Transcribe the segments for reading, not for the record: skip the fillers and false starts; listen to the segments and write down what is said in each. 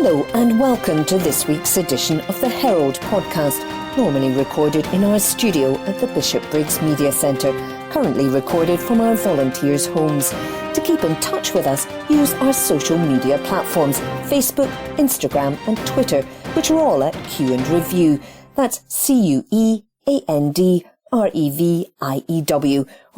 Hello and welcome to this week's edition of the Herald podcast, normally recorded in our studio at the Bishopbriggs Media Centre, currently recorded from our volunteers' homes. To keep in touch with us, use our social media platforms, Facebook, Instagram and Twitter, which are all at Q and Review. That's CUEANDREVIEW, or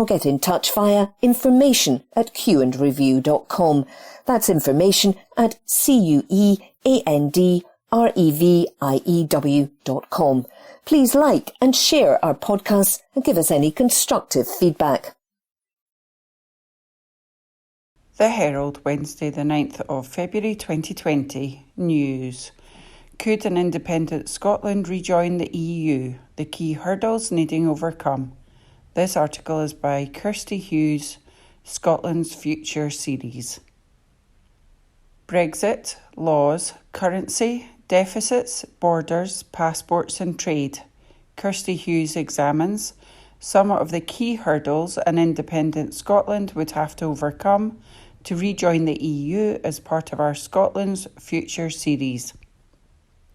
get in touch via information@qandreview.com. That's information@CUEANDREVIEW.com. Please like and share our podcasts and give us any constructive feedback. The Herald, Wednesday the 9th of February 2020. News. Could an independent Scotland rejoin the EU? The key hurdles needing overcome. This article is by Kirsty Hughes, Scotland's Future series. Brexit, laws, currency, deficits, borders, passports and trade. Kirsty Hughes examines some of the key hurdles an independent Scotland would have to overcome to rejoin the EU as part of our Scotland's Future series.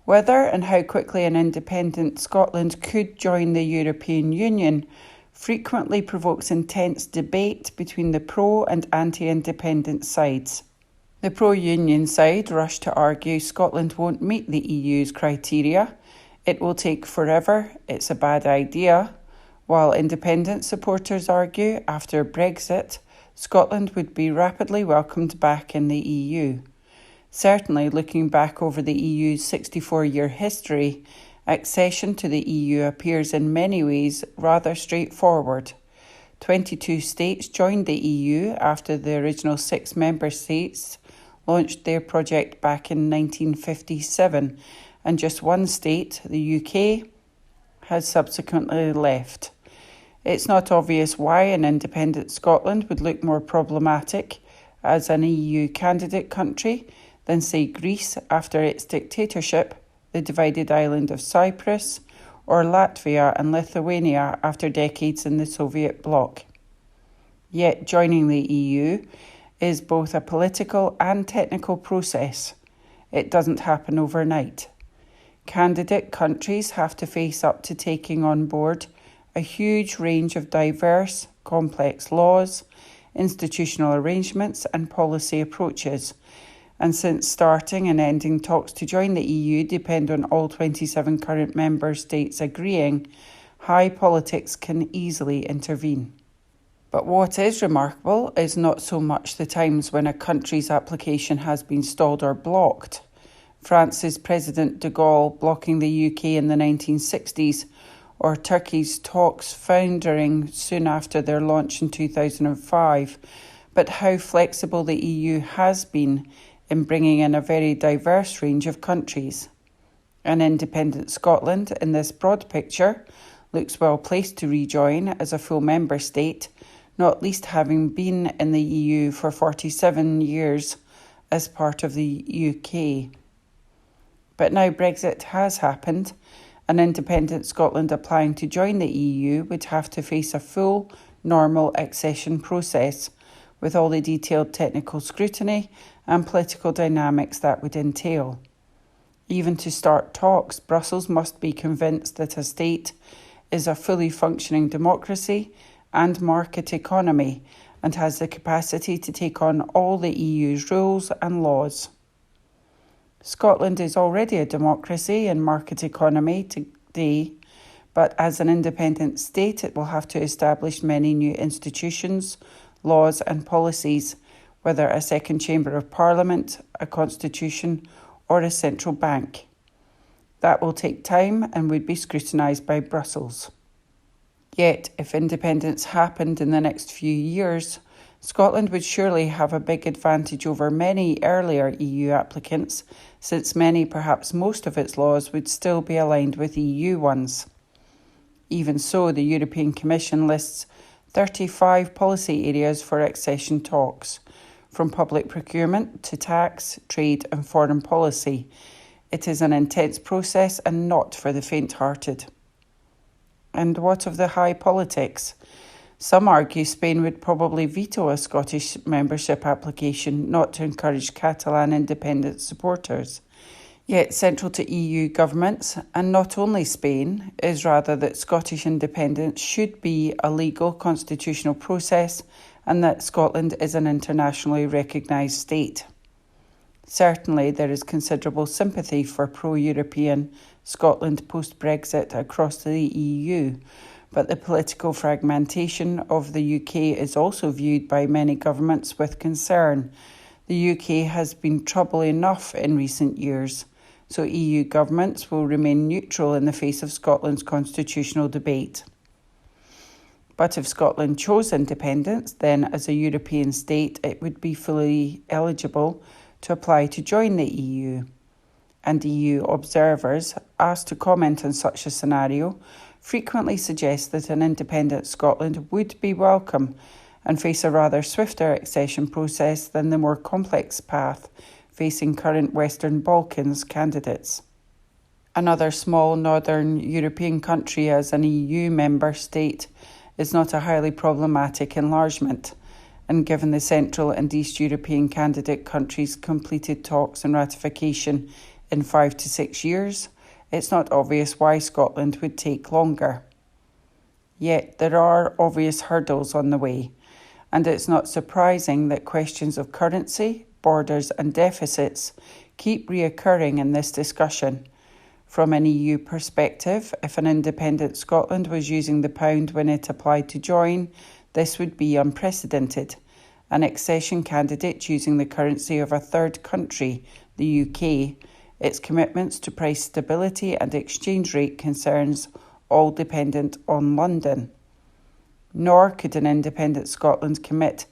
Whether and how quickly an independent Scotland could join the European Union frequently provokes intense debate between the pro and anti-independent sides. The pro-union side rush to argue Scotland won't meet the EU's criteria, it will take forever, it's a bad idea, while independent supporters argue after Brexit, Scotland would be rapidly welcomed back in the EU. Certainly, looking back over the EU's 64-year history, accession to the EU appears in many ways rather straightforward. 22 states joined the EU after the original 6 member states launched their project back in 1957, and just one state, the UK, has subsequently left. It's not obvious why an independent Scotland would look more problematic as an EU candidate country than, say, Greece after its dictatorship, the divided island of Cyprus, or Latvia and Lithuania after decades in the Soviet bloc. Yet joining the EU is both a political and technical process. It doesn't happen overnight. Candidate countries have to face up to taking on board a huge range of diverse, complex laws, institutional arrangements and policy approaches. And since starting and ending talks to join the EU depend on all 27 current member states agreeing, high politics can easily intervene. But what is remarkable is not so much the times when a country's application has been stalled or blocked. France's President de Gaulle blocking the UK in the 1960s, or Turkey's talks foundering soon after their launch in 2005, but how flexible the EU has been in bringing in a very diverse range of countries. An independent Scotland, in this broad picture, looks well placed to rejoin as a full member state, not least having been in the EU for 47 years as part of the UK. But now Brexit has happened. An independent Scotland applying to join the EU would have to face a full, normal accession process, with all the detailed technical scrutiny and political dynamics that would entail. Even to start talks, Brussels must be convinced that a state is a fully functioning democracy and market economy and has the capacity to take on all the EU's rules and laws. Scotland is already a democracy and market economy today, but as an independent state it will have to establish many new institutions, laws and policies, whether a second chamber of parliament, a constitution or a central bank. That will take time and would be scrutinised by Brussels. Yet, if independence happened in the next few years, Scotland would surely have a big advantage over many earlier EU applicants, since many, perhaps most of its laws would still be aligned with EU ones. Even so, the European Commission lists 35 policy areas for accession talks, from public procurement to tax, trade and foreign policy. It is an intense process and not for the faint-hearted. And what of the high politics? Some argue Spain would probably veto a Scottish membership application, not to encourage Catalan independence supporters. Yet central to EU governments, and not only Spain, is rather that Scottish independence should be a legal constitutional process and that Scotland is an internationally recognised state. Certainly there is considerable sympathy for pro-European Scotland post-Brexit across the EU, but the political fragmentation of the UK is also viewed by many governments with concern. The UK has been trouble enough in recent years, so EU governments will remain neutral in the face of Scotland's constitutional debate. But if Scotland chose independence, then as a European state it would be fully eligible to apply to join the EU. And EU observers, asked to comment on such a scenario, frequently suggest that an independent Scotland would be welcome and face a rather swifter accession process than the more complex path facing current Western Balkans candidates. Another small northern European country as an EU member state is not a highly problematic enlargement, and given the Central and East European candidate countries' completed talks and ratification in 5 to 6 years, it's not obvious why Scotland would take longer. Yet there are obvious hurdles on the way, and it's not surprising that questions of currency, borders and deficits keep reoccurring in this discussion. From an EU perspective, if an independent Scotland was using the pound when it applied to join, this would be unprecedented. An accession candidate using the currency of a third country, the UK, its commitments to price stability and exchange rate concerns all dependent on London. Nor could an independent Scotland commit,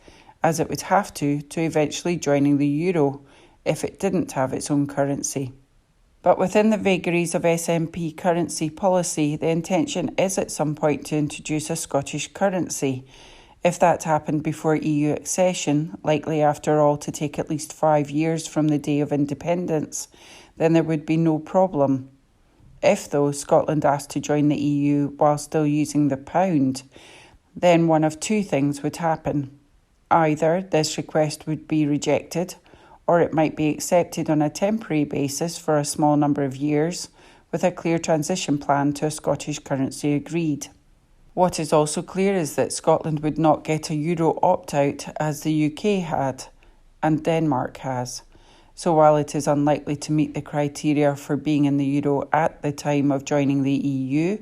as it would have to eventually joining the euro if it didn't have its own currency. But within the vagaries of SNP currency policy, the intention is at some point to introduce a Scottish currency. If that happened before EU accession, likely after all to take at least 5 years from the day of independence, then there would be no problem. If, though, Scotland asked to join the EU while still using the pound, then one of two things would happen. Either this request would be rejected, or it might be accepted on a temporary basis for a small number of years, with a clear transition plan to a Scottish currency agreed. What is also clear is that Scotland would not get a euro opt-out as the UK had, and Denmark has. So while it is unlikely to meet the criteria for being in the euro at the time of joining the EU,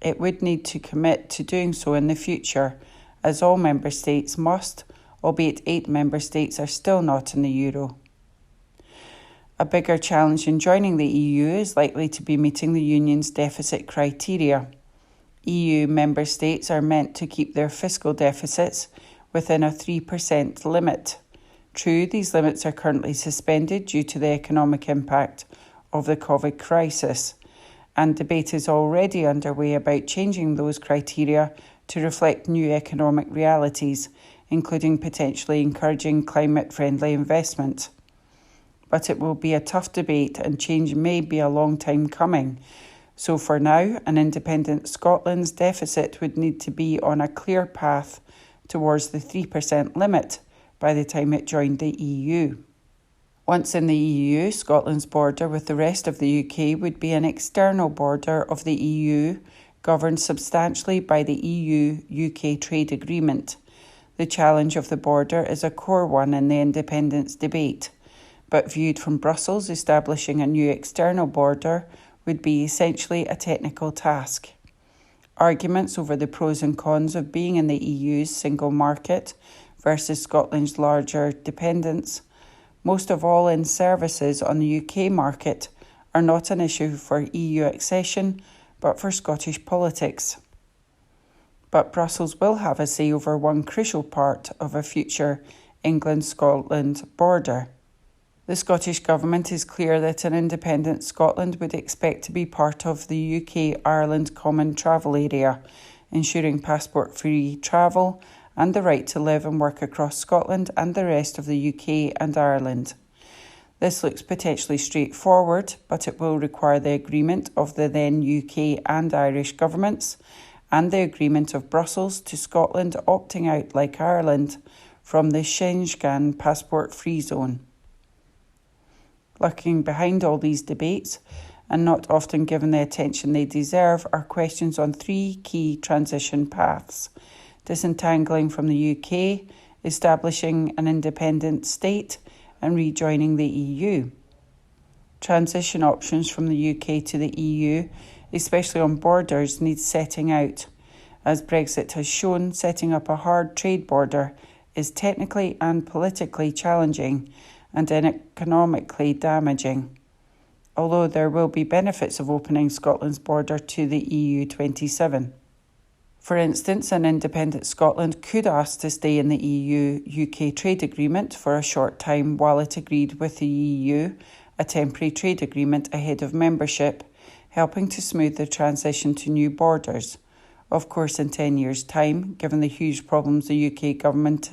it would need to commit to doing so in the future, as all member states must, albeit 8 member states are still not in the euro. A bigger challenge in joining the EU is likely to be meeting the Union's deficit criteria. EU member states are meant to keep their fiscal deficits within a 3% limit. True, these limits are currently suspended due to the economic impact of the COVID crisis, and debate is already underway about changing those criteria to reflect new economic realities, including potentially encouraging climate-friendly investment. But it will be a tough debate and change may be a long time coming. So for now, an independent Scotland's deficit would need to be on a clear path towards the 3% limit by the time it joined the EU. Once in the EU, Scotland's border with the rest of the UK would be an external border of the EU, governed substantially by the EU-UK trade agreement. The challenge of the border is a core one in the independence debate, but viewed from Brussels, establishing a new external border would be essentially a technical task. Arguments over the pros and cons of being in the EU's single market versus Scotland's larger dependence, most of all in services on the UK market, are not an issue for EU accession, but for Scottish politics. But Brussels will have a say over one crucial part of a future England-Scotland border. The Scottish Government is clear that an independent Scotland would expect to be part of the UK-Ireland Common Travel Area, ensuring passport-free travel and the right to live and work across Scotland and the rest of the UK and Ireland. This looks potentially straightforward, but it will require the agreement of the then UK and Irish governments and the agreement of Brussels to Scotland opting out, like Ireland, from the Schengen passport-free zone. Lurking behind all these debates, and not often given the attention they deserve, are questions on three key transition paths: disentangling from the UK, establishing an independent state, and rejoining the EU. Transition options from the UK to the EU, especially on borders, need setting out. As Brexit has shown, setting up a hard trade border is technically and politically challenging and economically damaging, although there will be benefits of opening Scotland's border to the EU 27. For instance, an independent Scotland could ask to stay in the EU-UK trade agreement for a short time while it agreed with the EU a temporary trade agreement ahead of membership, helping to smooth the transition to new borders. Of course, in 10 years' time, given the huge problems the UK government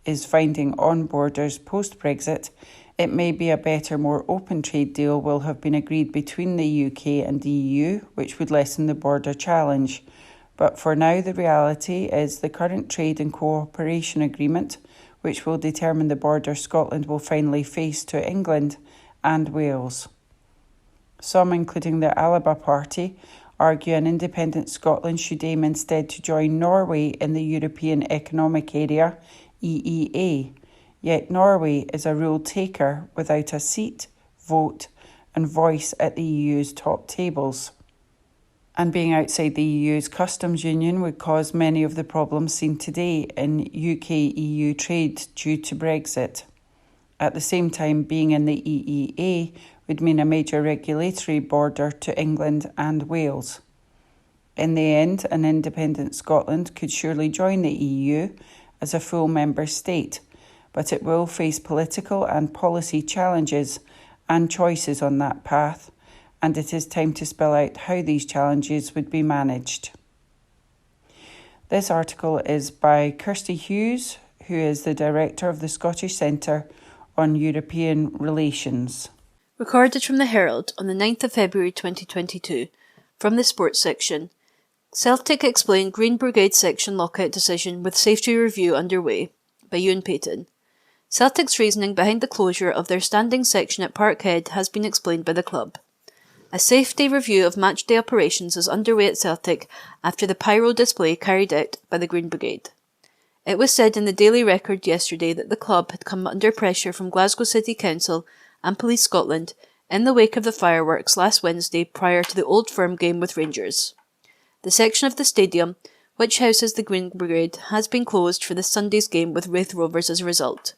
is finding on borders post-Brexit, it may be a better, more open trade deal will have been agreed between the UK and the EU, which would lessen the border challenge. But for now, the reality is the current trade and cooperation agreement, which will determine the border Scotland will finally face to England and Wales. Some, including the Alba Party, argue an independent Scotland should aim instead to join Norway in the European Economic Area, EEA. Yet Norway is a rule taker without a seat, vote and voice at the EU's top tables. And being outside the EU's customs union would cause many of the problems seen today in UK-EU trade due to Brexit. At the same time, being in the EEA would mean a major regulatory border to England and Wales. In the end, an independent Scotland could surely join the EU as a full member state, but it will face political and policy challenges and choices on that path, and it is time to spell out how these challenges would be managed. This article is by Kirsty Hughes, who is the Director of the Scottish Centre on European Relations. Recorded from the Herald on the 9th of February 2022. From the sports section. Celtic explained Green Brigade section lockout decision with safety review underway. By Ewan Payton. Celtic's reasoning behind the closure of their standing section at Parkhead has been explained by the club. A safety review of matchday operations is underway at Celtic after the pyro display carried out by the Green Brigade. It was said in the Daily Record yesterday that the club had come under pressure from Glasgow City Council and Police Scotland in the wake of the fireworks last Wednesday prior to the Old Firm game with Rangers. The section of the stadium, which houses the Green Brigade, has been closed for this Sunday's game with Raith Rovers as a result.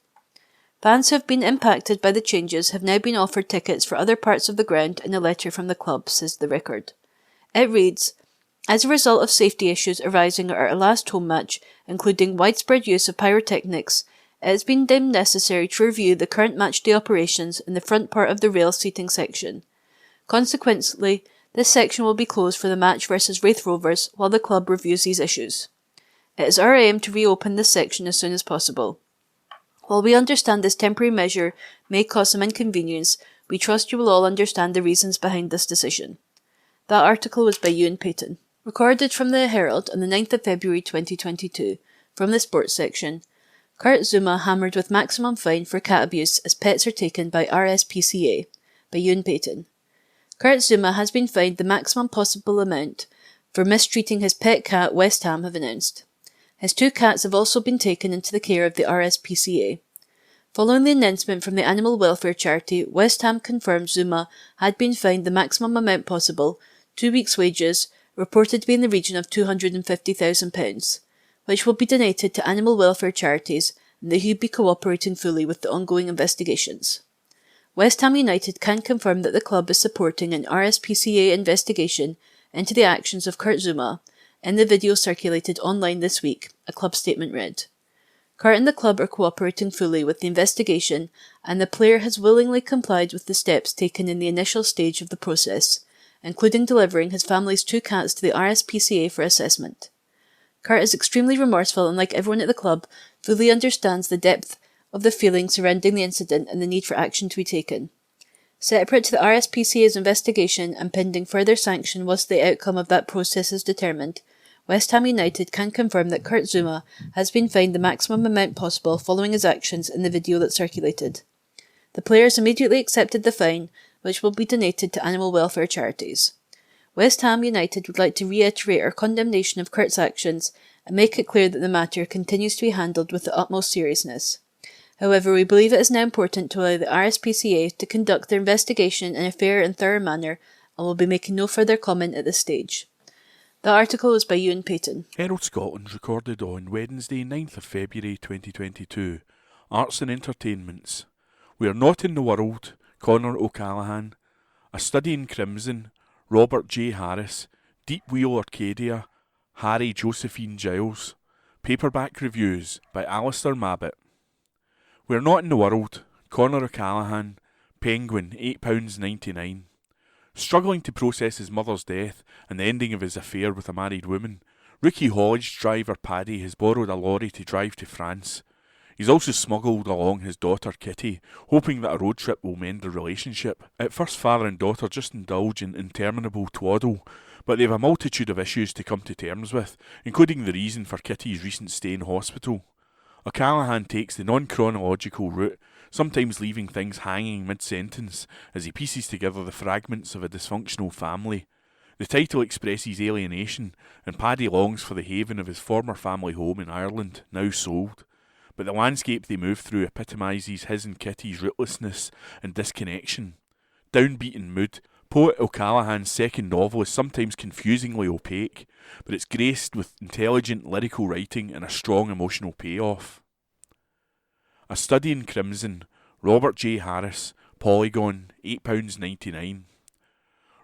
Fans who have been impacted by the changes have now been offered tickets for other parts of the ground in a letter from the club, says the record. It reads, as a result of safety issues arising at our last home match, including widespread use of pyrotechnics, it has been deemed necessary to review the current matchday operations in the front part of the rail seating section. Consequently, this section will be closed for the match versus Raith Rovers while the club reviews these issues. It is our aim to reopen this section as soon as possible. While we understand this temporary measure may cause some inconvenience, we trust you will all understand the reasons behind this decision. That article was by Ewan Payton. Recorded from the Herald on the 9th of February 2022. From the sports section. Kurt Zuma hammered with maximum fine for cat abuse as pets are taken by RSPCA. By Ewan Payton. Kurt Zuma has been fined the maximum possible amount for mistreating his pet cat, West Ham have announced. His 2 cats have also been taken into the care of the RSPCA. Following the announcement from the animal welfare charity, West Ham confirmed Zuma had been fined the maximum amount possible, 2 weeks' wages, reported to be in the region of £250,000, which will be donated to animal welfare charities and they will be cooperating fully with the ongoing investigations. West Ham United can confirm that the club is supporting an RSPCA investigation into the actions of Kurt Zuma in the video circulated online this week, a club statement read. Kurt and the club are cooperating fully with the investigation and the player has willingly complied with the steps taken in the initial stage of the process, including delivering his family's 2 cats to the RSPCA for assessment. Kurt is extremely remorseful and, like everyone at the club, fully understands the depth of the feeling surrounding the incident and the need for action to be taken. Separate to the RSPCA's investigation and pending further sanction once the outcome of that process is determined, West Ham United can confirm that Kurt Zouma has been fined the maximum amount possible following his actions in the video that circulated. The players immediately accepted the fine, which will be donated to animal welfare charities. West Ham United would like to reiterate our condemnation of Kurt's actions and make it clear that the matter continues to be handled with the utmost seriousness. However, we believe it is now important to allow the RSPCA to conduct their investigation in a fair and thorough manner and will be making no further comment at this stage. The article was by Ewan Payton. Herald Scotland recorded on Wednesday 9th of February 2022. Arts and Entertainments. We Are Not in the World, Conor O'Callaghan. A Study in Crimson, Robert J. Harris. Deep Wheel Arcadia, Harry Josephine Giles. Paperback Reviews by Alistair Mabbitt. We Are Not in the World, Conor O'Callaghan. Penguin, £8.99. Struggling to process his mother's death and the ending of his affair with a married woman, rookie haulage driver Paddy has borrowed a lorry to drive to France. He's also smuggled along his daughter Kitty, hoping that a road trip will mend the relationship. At first, father and daughter just indulge in interminable twaddle, but they have a multitude of issues to come to terms with, including the reason for Kitty's recent stay in hospital. O'Callaghan takes the non-chronological route, sometimes leaving things hanging mid-sentence as he pieces together the fragments of a dysfunctional family. The title expresses alienation, and Paddy longs for the haven of his former family home in Ireland, now sold. But the landscape they move through epitomises his and Kitty's rootlessness and disconnection. Downbeat in mood, poet O'Callaghan's second novel is sometimes confusingly opaque, but it's graced with intelligent lyrical writing and a strong emotional payoff. A Study in Crimson, Robert J. Harris, Polygon, £8.99.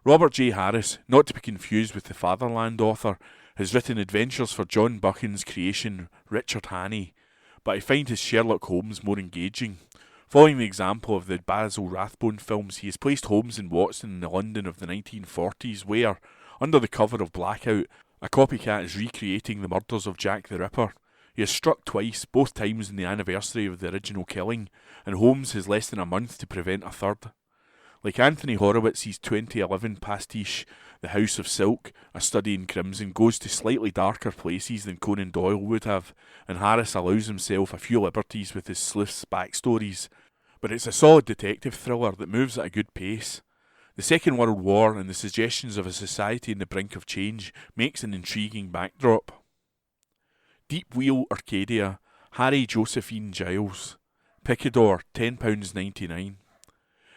Robert J. Harris, not to be confused with the Fatherland author, has written adventures for John Buchan's creation Richard Hannay, but I find his Sherlock Holmes more engaging. Following the example of the Basil Rathbone films, he has placed Holmes and Watson in the London of the 1940s where, under the cover of Blackout, a copycat is recreating the murders of Jack the Ripper. He is struck twice, both times in the anniversary of the original killing, and Holmes has less than a month to prevent a third. Like Anthony Horowitz's 2011 pastiche, The House of Silk, A Study in Crimson, goes to slightly darker places than Conan Doyle would have, and Harris allows himself a few liberties with his sleuth's backstories. But it's a solid detective thriller that moves at a good pace. The Second World War and the suggestions of a society on the brink of change makes an intriguing backdrop. Deep Wheel Arcadia, Harry Josephine Giles. Picador, £10.99.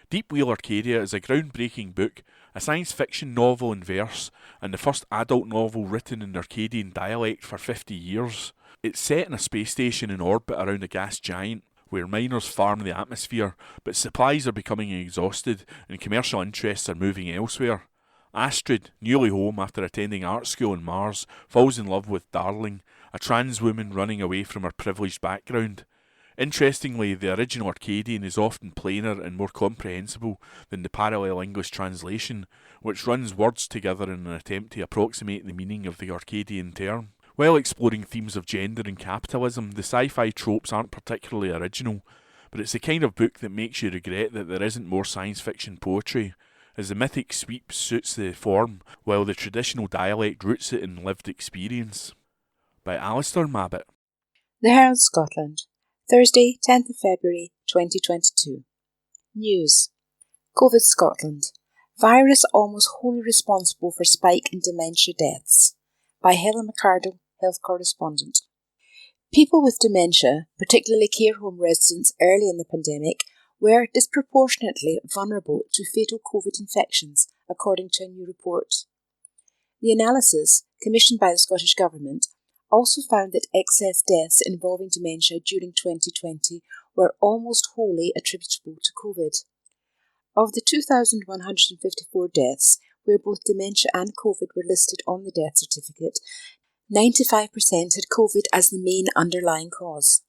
Deep Wheel Arcadia is a groundbreaking book, a science fiction novel in verse, and the first adult novel written in Arcadian dialect for 50 years. It's set in a space station in orbit around a gas giant, where miners farm the atmosphere, but supplies are becoming exhausted and commercial interests are moving elsewhere. Astrid, newly home after attending art school on Mars, falls in love with Darling, a trans woman running away from her privileged background. Interestingly, the original Arcadian is often plainer and more comprehensible than the parallel English translation, which runs words together in an attempt to approximate the meaning of the Arcadian term. While exploring themes of gender and capitalism, the sci-fi tropes aren't particularly original, but it's the kind of book that makes you regret that there isn't more science fiction poetry, as the mythic sweep suits the form, while the traditional dialect roots it in lived experience. By Alistair Mabbitt. The Herald Scotland, Thursday, 10th of February 2022. News. COVID Scotland. Virus almost wholly responsible for spike in dementia deaths. By Helen McCardle, health correspondent. People with dementia, particularly care home residents early in the pandemic, were disproportionately vulnerable to fatal COVID infections, according to a new report. The analysis, commissioned by the Scottish Government, also found that excess deaths involving dementia during 2020 were almost wholly attributable to COVID. Of the 2,154 deaths, where both dementia and COVID were listed on the death certificate, 95% had COVID as the main underlying cause.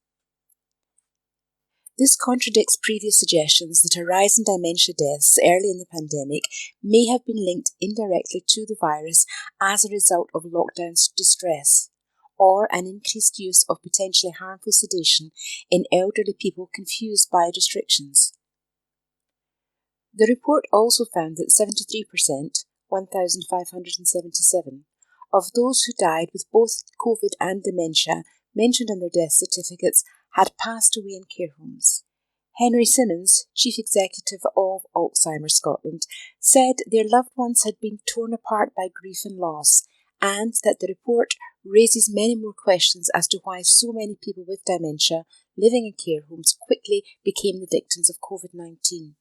This contradicts previous suggestions that a rise in dementia deaths early in the pandemic may have been linked indirectly to the virus as a result of lockdown distress, or an increased use of potentially harmful sedation in elderly people confused by restrictions. The report also found that 73%, 1,577, of those who died with both COVID and dementia mentioned on their death certificates had passed away in care homes. Henry Simmons, Chief Executive of Alzheimer's Scotland, said their loved ones had been torn apart by grief and loss, and that the report raises many more questions as to why so many people with dementia living in care homes quickly became the victims of COVID-19.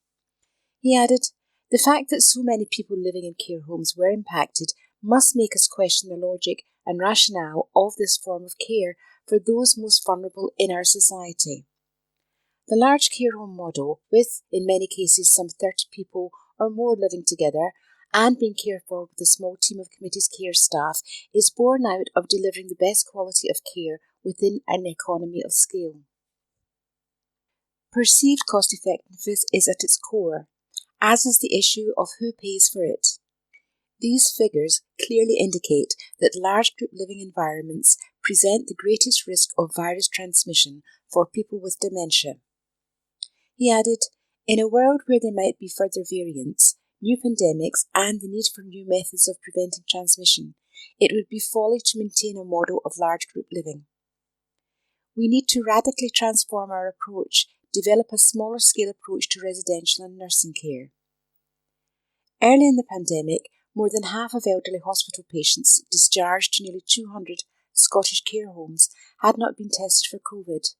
He added, "The fact that so many people living in care homes were impacted must make us question the logic and rationale of this form of care for those most vulnerable in our society." The large care home model, with, in many cases, some 30 people or more living together and being cared for with a small team of committees care staff, is born out of delivering the best quality of care within an economy of scale. Perceived cost-effectiveness is at its core, as is the issue of who pays for it. These figures clearly indicate that large group living environments present the greatest risk of virus transmission for people with dementia. He added, "In a world where there might be further variants, new pandemics, and the need for new methods of preventing transmission, it would be folly to maintain a model of large group living. We need to radically transform our approach, develop a smaller scale approach to residential and nursing care." Early in the pandemic, more than half of elderly hospital patients discharged to nearly 200 Scottish care homes had not been tested for COVID.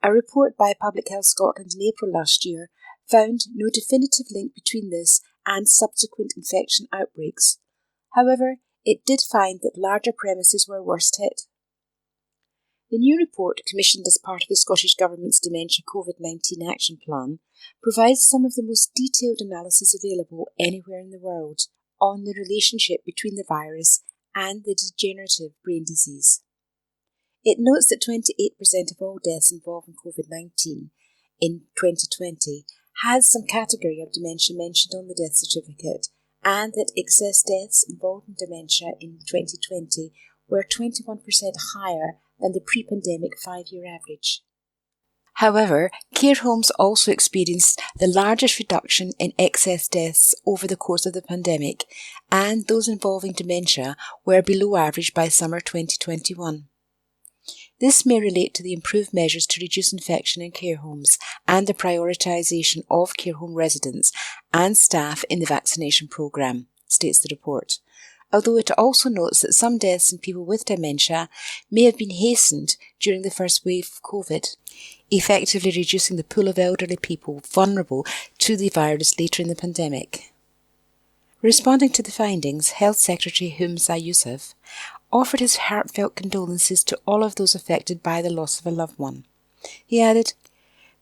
A report by Public Health Scotland in April last year found no definitive link between this and subsequent infection outbreaks. However, it did find that larger premises were worst hit. The new report, commissioned as part of the Scottish Government's Dementia COVID-19 Action Plan, provides some of the most detailed analysis available anywhere in the world on the relationship between the virus and the degenerative brain disease. It notes that 28% of all deaths involving COVID-19 in 2020 has some category of dementia mentioned on the death certificate, and that excess deaths involving dementia in 2020 were 21% higher than the pre-pandemic 5-year average. However, care homes also experienced the largest reduction in excess deaths over the course of the pandemic, and those involving dementia were below average by summer 2021. This may relate to the improved measures to reduce infection in care homes and the prioritisation of care home residents and staff in the vaccination programme, states the report, although it also notes that some deaths in people with dementia may have been hastened during the first wave of COVID, effectively reducing the pool of elderly people vulnerable to the virus later in the pandemic. Responding to the findings, Health Secretary Humza Yousaf offered his heartfelt condolences to all of those affected by the loss of a loved one. He added,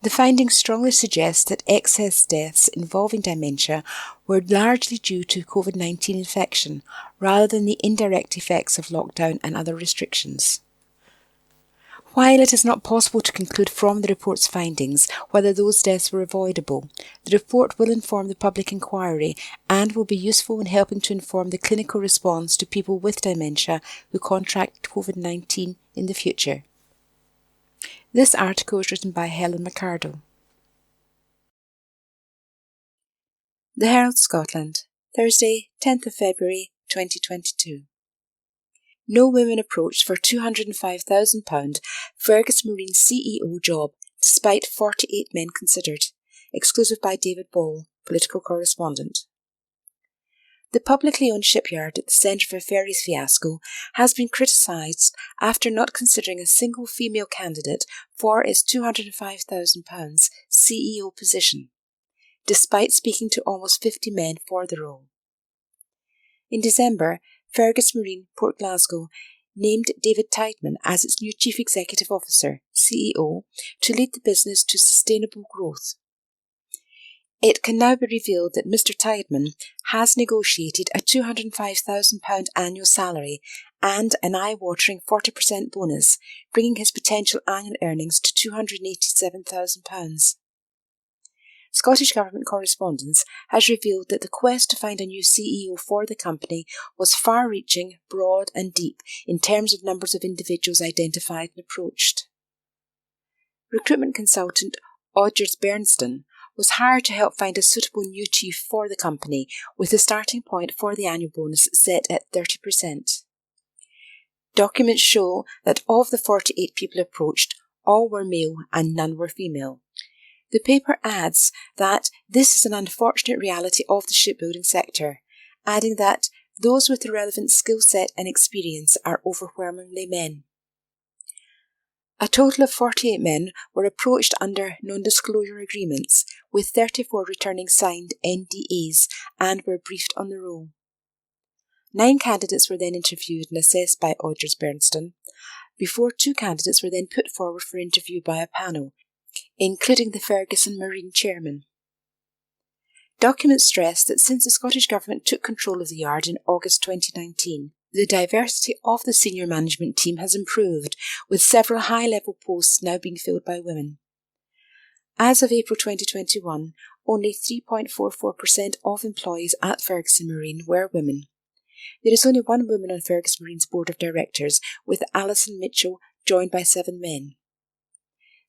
"The findings strongly suggest that excess deaths involving dementia were largely due to COVID-19 infection, rather than the indirect effects of lockdown and other restrictions." While it is not possible to conclude from the report's findings whether those deaths were avoidable, the report will inform the public inquiry and will be useful in helping to inform the clinical response to people with dementia who contract COVID-19 in the future. This article is written by Helen McCardle. The Herald Scotland, Thursday, 10th of February 2022. No women approached for £205,000 Fergus Marine CEO job despite 48 men considered. Exclusive by David Ball, political correspondent. The publicly owned shipyard at the centre of a ferries fiasco has been criticised after not considering a single female candidate for its £205,000 CEO position, despite speaking to almost 50 men for the role. In December, Fergus Marine, Port Glasgow, named David Tideman as its new Chief Executive Officer, CEO, to lead the business to sustainable growth. It can now be revealed that Mr Tideman has negotiated a £205,000 annual salary and an eye-watering 40% bonus, bringing his potential annual earnings to £287,000. Scottish Government correspondence has revealed that the quest to find a new CEO for the company was far-reaching, broad and deep in terms of numbers of individuals identified and approached. Recruitment consultant Odgers Bernston was hired to help find a suitable new chief for the company, with the starting point for the annual bonus set at 30%. Documents show that of the 48 people approached, all were male and none were female. The paper adds that this is an unfortunate reality of the shipbuilding sector, adding that those with the relevant skill set and experience are overwhelmingly men. A total of 48 men were approached under non-disclosure agreements, with 34 returning signed NDAs and were briefed on the role. 9 candidates were then interviewed and assessed by Auditors Bernston, before 2 candidates were then put forward for interview by a panel, including the Ferguson Marine chairman. Documents stress that since the Scottish Government took control of the yard in August 2019, the diversity of the senior management team has improved, with several high-level posts now being filled by women. As of April 2021, only 3.44% of employees at Ferguson Marine were women. There is only 1 woman on Ferguson Marine's board of directors, with Alison Mitchell joined by 7 men.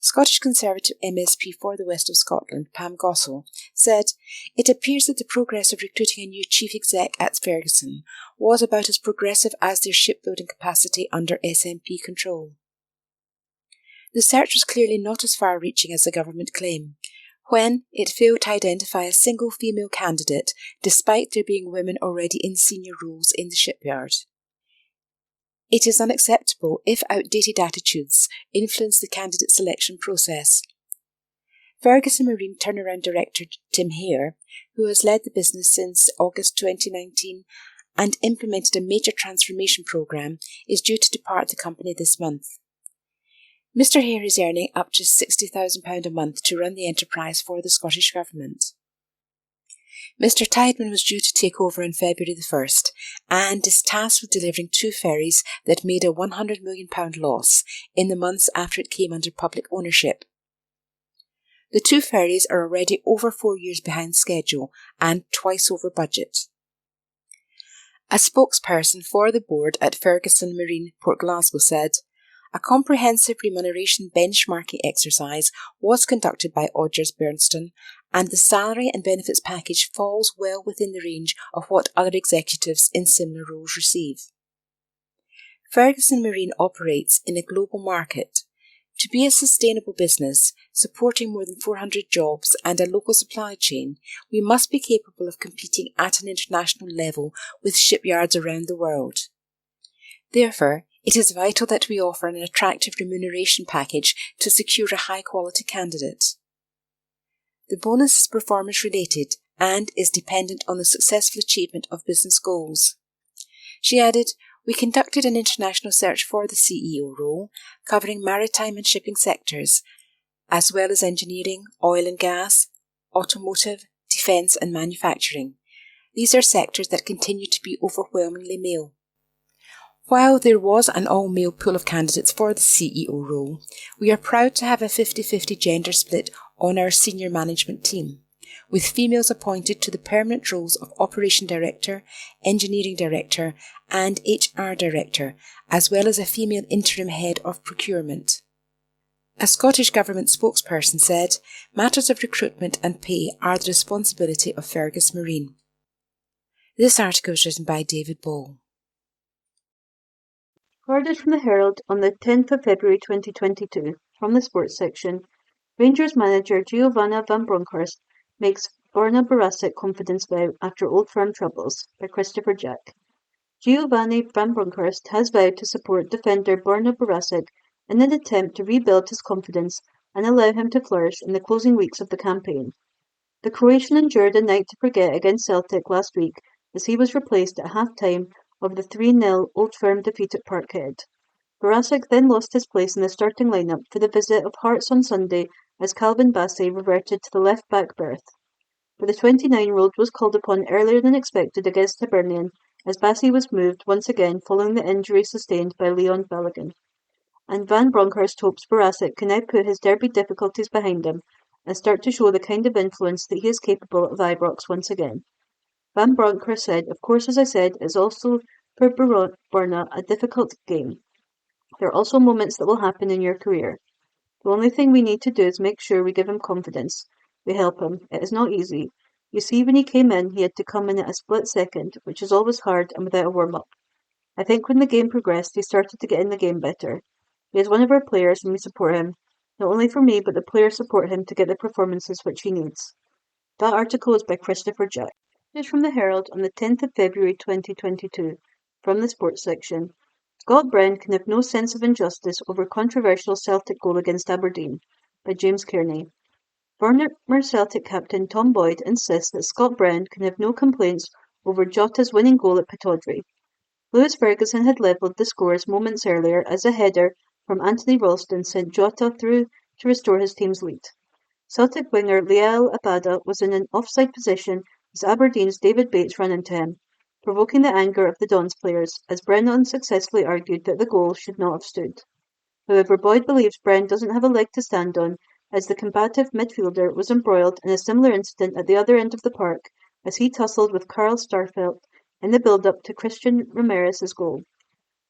Scottish Conservative MSP for the West of Scotland, Pam Gossell, said, "It appears that the progress of recruiting a new chief exec at Ferguson was about as progressive as their shipbuilding capacity under SNP control." The search was clearly not as far-reaching as the government claim, when it failed to identify a single female candidate, despite there being women already in senior roles in the shipyard. It is unacceptable if outdated attitudes influence the candidate selection process. Ferguson Marine Turnaround Director Tim Hare, who has led the business since August 2019 and implemented a major transformation programme, is due to depart the company this month. Mr Hare is earning up to £60,000 a month to run the enterprise for the Scottish Government. Mr Tideman was due to take over on February the 1st and is tasked with delivering 2 ferries that made a £100 million loss in the months after it came under public ownership. The 2 ferries are already over 4 years behind schedule and twice over budget. A spokesperson for the board at Ferguson Marine Port Glasgow said, "A comprehensive remuneration benchmarking exercise was conducted by Auditors Bernston, and the salary and benefits package falls well within the range of what other executives in similar roles receive." Ferguson Marine operates in a global market. To be a sustainable business, supporting more than 400 jobs and a local supply chain, we must be capable of competing at an international level with shipyards around the world. Therefore, it is vital that we offer an attractive remuneration package to secure a high-quality candidate. The bonus is performance-related and is dependent on the successful achievement of business goals. She added, "We conducted an international search for the CEO role, covering maritime and shipping sectors, as well as engineering, oil and gas, automotive, defence and manufacturing. These are sectors that continue to be overwhelmingly male. While there was an all-male pool of candidates for the CEO role, we are proud to have a 50-50 gender split on our senior management team, with females appointed to the permanent roles of Operation Director, Engineering Director and HR Director, as well as a female interim head of procurement." A Scottish Government spokesperson said, "Matters of recruitment and pay are the responsibility of Fergus Marine." This article was written by David Ball. Recorded from the Herald on the 10th of February 2022, from the sports section, Rangers manager Giovanna van Bronckhorst makes Borna Barasic confidence vow after Old Firm troubles, by Christopher Jack. Giovanni van Bronckhorst has vowed to support defender Borna Barasic in an attempt to rebuild his confidence and allow him to flourish in the closing weeks of the campaign. The Croatian endured a night to forget against Celtic last week as he was replaced at half-time of the 3-0 Old Firm defeat at Parkhead. Barasic then lost his place in the starting lineup for the visit of Hearts on Sunday as Calvin Bassey reverted to the left-back berth. But the 29-year-old was called upon earlier than expected against Hibernian as Bassey was moved once again following the injury sustained by Leon Balogun. And Van Bronckhorst hopes Barasic can now put his derby difficulties behind him and start to show the kind of influence that he is capable of Ibrox once again. Van Bronckhorst said, "Of course, as I said, it's also for Borna a difficult game. There are also moments that will happen in your career. The only thing we need to do is make sure we give him confidence. We help him. It is not easy. You see, when he came in, he had to come in at a split second, which is always hard and without a warm-up. I think when the game progressed, he started to get in the game better. He is one of our players and we support him. Not only for me, but the players support him to get the performances which he needs. That article is by Christopher Jack. It is from the Herald on the 10th of February 2022, from the sports section. Scott Brown can have no sense of injustice over controversial Celtic goal against Aberdeen, by James Kearney. Former Celtic captain Tom Boyd insists that Scott Brown can have no complaints over Jota's winning goal at Pittodrie. Lewis Ferguson had levelled the scores moments earlier as a header from Anthony Ralston sent Jota through to restore his team's lead. Celtic winger Liel Abada was in an offside position as Aberdeen's David Bates ran into him, provoking the anger of the Dons players, as Brown unsuccessfully argued that the goal should not have stood. However, Boyd believes Brown doesn't have a leg to stand on, as the combative midfielder was embroiled in a similar incident at the other end of the park as he tussled with Carl Starfelt in the build-up to Christian Ramirez's goal.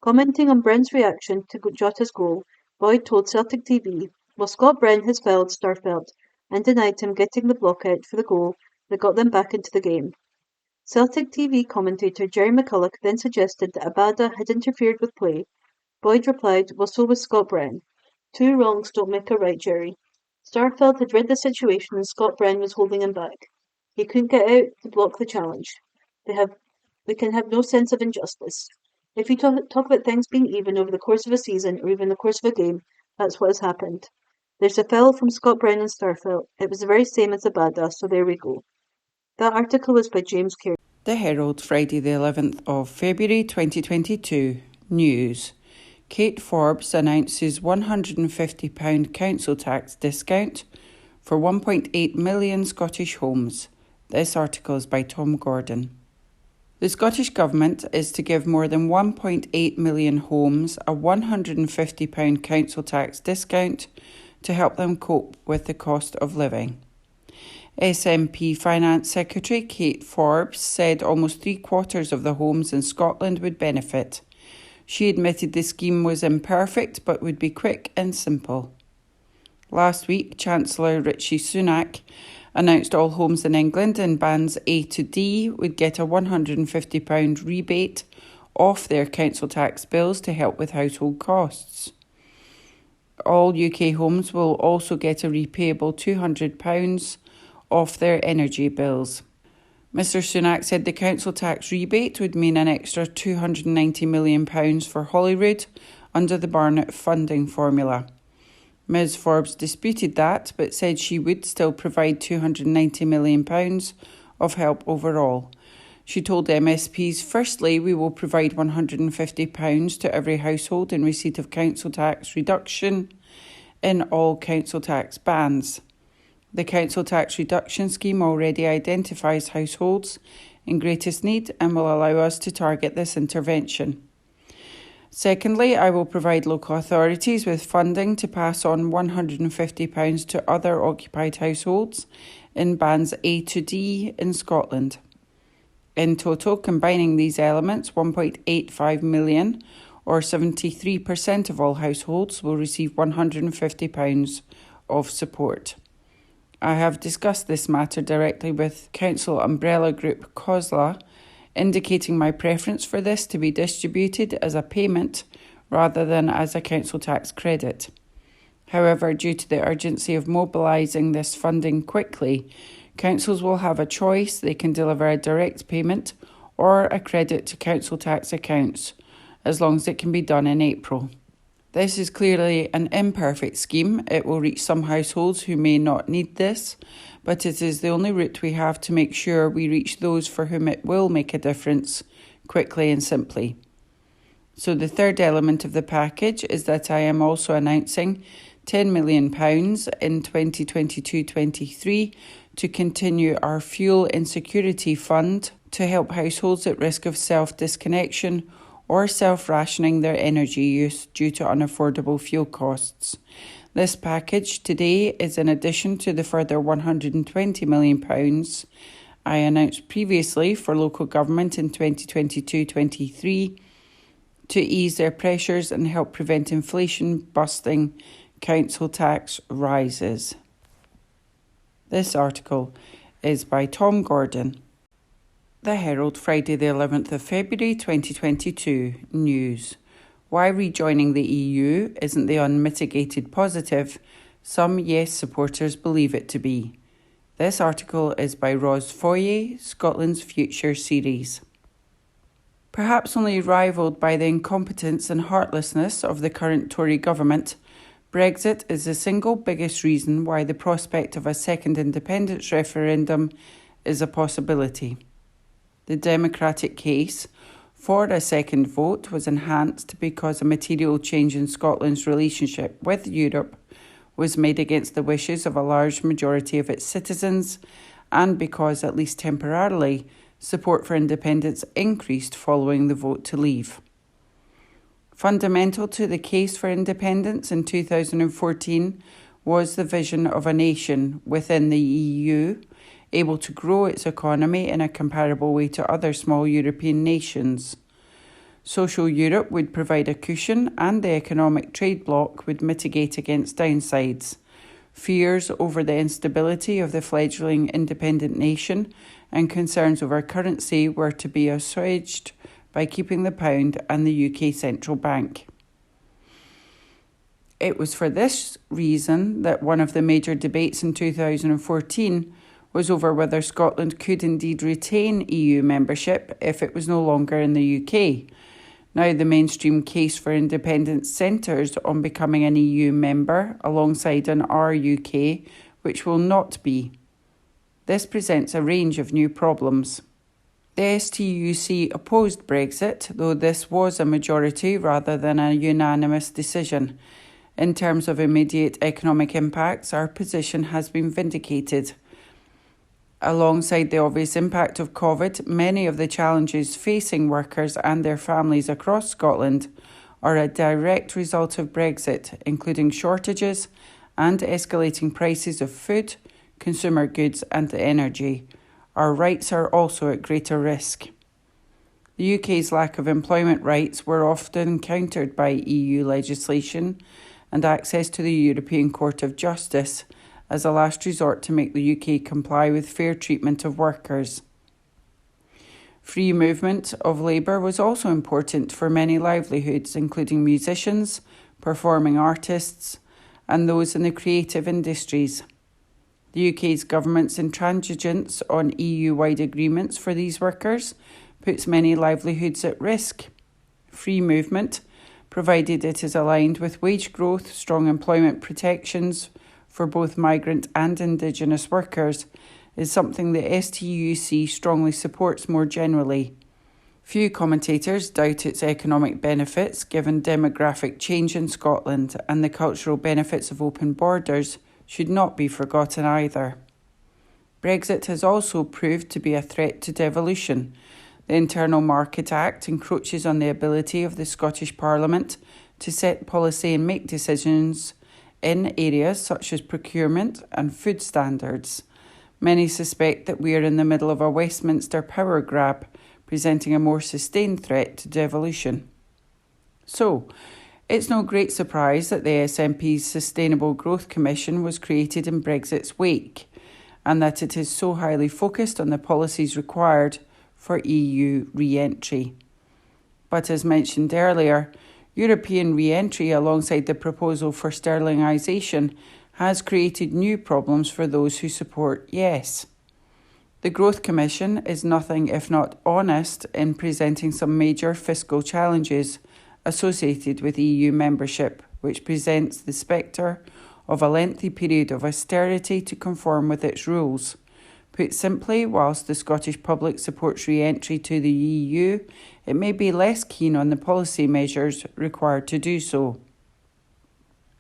Commenting on Brown's reaction to Jota's goal, Boyd told Celtic TV, "Well, Scott Brown has fouled Starfelt and denied him getting the block out for the goal that got them back into the game." Celtic TV commentator Jerry McCulloch then suggested that Abada had interfered with play. Boyd replied, "Well, so was Scott Brown. Two wrongs don't make a right, Jerry. Starfelt had read the situation and Scott Brown was holding him back. He couldn't get out to block the challenge. They can have no sense of injustice. If you talk about things being even over the course of a season or even the course of a game, that's what has happened. There's a foul from Scott Brown and Starfelt. It was the very same as Abada, so there we go." That article is by James Kearney. The Herald, Friday the 11th of February 2022. News. Kate Forbes announces £150 council tax discount for 1.8 million Scottish homes. This article is by Tom Gordon. The Scottish Government is to give more than 1.8 million homes a £150 council tax discount to help them cope with the cost of living. SNP Finance Secretary Kate Forbes said almost 3/4 of the homes in Scotland would benefit. She admitted the scheme was imperfect but would be quick and simple. Last week, Chancellor Rishi Sunak announced all homes in England in bands A to D would get a £150 rebate off their council tax bills to help with household costs. All UK homes will also get a repayable £200 off their energy bills. Mr Sunak said the council tax rebate would mean an extra £290 million for Holyrood under the Barnett funding formula. Ms Forbes disputed that, but said she would still provide £290 million of help overall. She told MSPs, "Firstly, we will provide £150 to every household in receipt of council tax reduction in all council tax bands. The council tax reduction scheme already identifies households in greatest need and will allow us to target this intervention. Secondly, I will provide local authorities with funding to pass on £150 to other occupied households in bands A to D in Scotland. In total, combining these elements, 1.85 million, or 73% of all households, will receive £150 of support. I have discussed this matter directly with Council Umbrella Group COSLA, indicating my preference for this to be distributed as a payment rather than as a council tax credit. However, due to the urgency of mobilising this funding quickly, councils will have a choice. They can deliver a direct payment or a credit to council tax accounts, as long as it can be done in April. This is clearly an imperfect scheme. It will reach some households who may not need this, but it is the only route we have to make sure we reach those for whom it will make a difference quickly and simply. So the third element of the package is that I am also announcing £10 million in 2022-23 to continue our fuel insecurity fund to help households at risk of self-disconnection or self-rationing their energy use due to unaffordable fuel costs. This package today is in addition to the further £120 million I announced previously for local government in 2022-23 to ease their pressures and help prevent inflation-busting council tax rises. This article is by Tom Gordon. The Herald, Friday the 11th of February 2022. News. Why rejoining the EU isn't the unmitigated positive some Yes supporters believe it to be. This article is by Ros Foyer, Scotland's Future series. Perhaps only rivalled by the incompetence and heartlessness of the current Tory government, Brexit is the single biggest reason why the prospect of a second independence referendum is a possibility. The democratic case for a second vote was enhanced because a material change in Scotland's relationship with Europe was made against the wishes of a large majority of its citizens, and because, at least temporarily, support for independence increased following the vote to leave. Fundamental to the case for independence in 2014 was the vision of a nation within the EU able to grow its economy in a comparable way to other small European nations. Social Europe would provide a cushion, and the economic trade bloc would mitigate against downsides. Fears over the instability of the fledgling independent nation and concerns over currency were to be assuaged by keeping the pound and the UK Central Bank. It was for this reason that one of the major debates in 2014 was over whether Scotland could indeed retain EU membership if it was no longer in the UK. Now the mainstream case for independence centres on becoming an EU member alongside an RUK, which will not be. This presents a range of new problems. The STUC opposed Brexit, though this was a majority rather than a unanimous decision. In terms of immediate economic impacts, our position has been vindicated. Alongside the obvious impact of COVID, many of the challenges facing workers and their families across Scotland are a direct result of Brexit, including shortages and escalating prices of food, consumer goods and energy. Our rights are also at greater risk. The UK's lack of employment rights were often countered by EU legislation and access to the European Court of Justice as a last resort to make the UK comply with fair treatment of workers. Free movement of labour was also important for many livelihoods, including musicians, performing artists, and those in the creative industries. The UK's government's intransigence on EU-wide agreements for these workers puts many livelihoods at risk. Free movement, provided it is aligned with wage growth, strong employment protections for both migrant and Indigenous workers, is something the STUC strongly supports more generally. Few commentators doubt its economic benefits given demographic change in Scotland, and the cultural benefits of open borders should not be forgotten either. Brexit has also proved to be a threat to devolution. The Internal Market Act encroaches on the ability of the Scottish Parliament to set policy and make decisions in areas such as procurement and food standards. Many suspect that we are in the middle of a Westminster power grab, presenting a more sustained threat to devolution. So, it's no great surprise that the SNP's Sustainable Growth Commission was created in Brexit's wake, and that it is so highly focused on the policies required for EU re-entry. But as mentioned earlier, European re-entry alongside the proposal for sterlingisation has created new problems for those who support yes. The Growth Commission is nothing if not honest in presenting some major fiscal challenges associated with EU membership, which presents the spectre of a lengthy period of austerity to conform with its rules. Put simply, whilst the Scottish public supports re-entry to the EU, it may be less keen on the policy measures required to do so.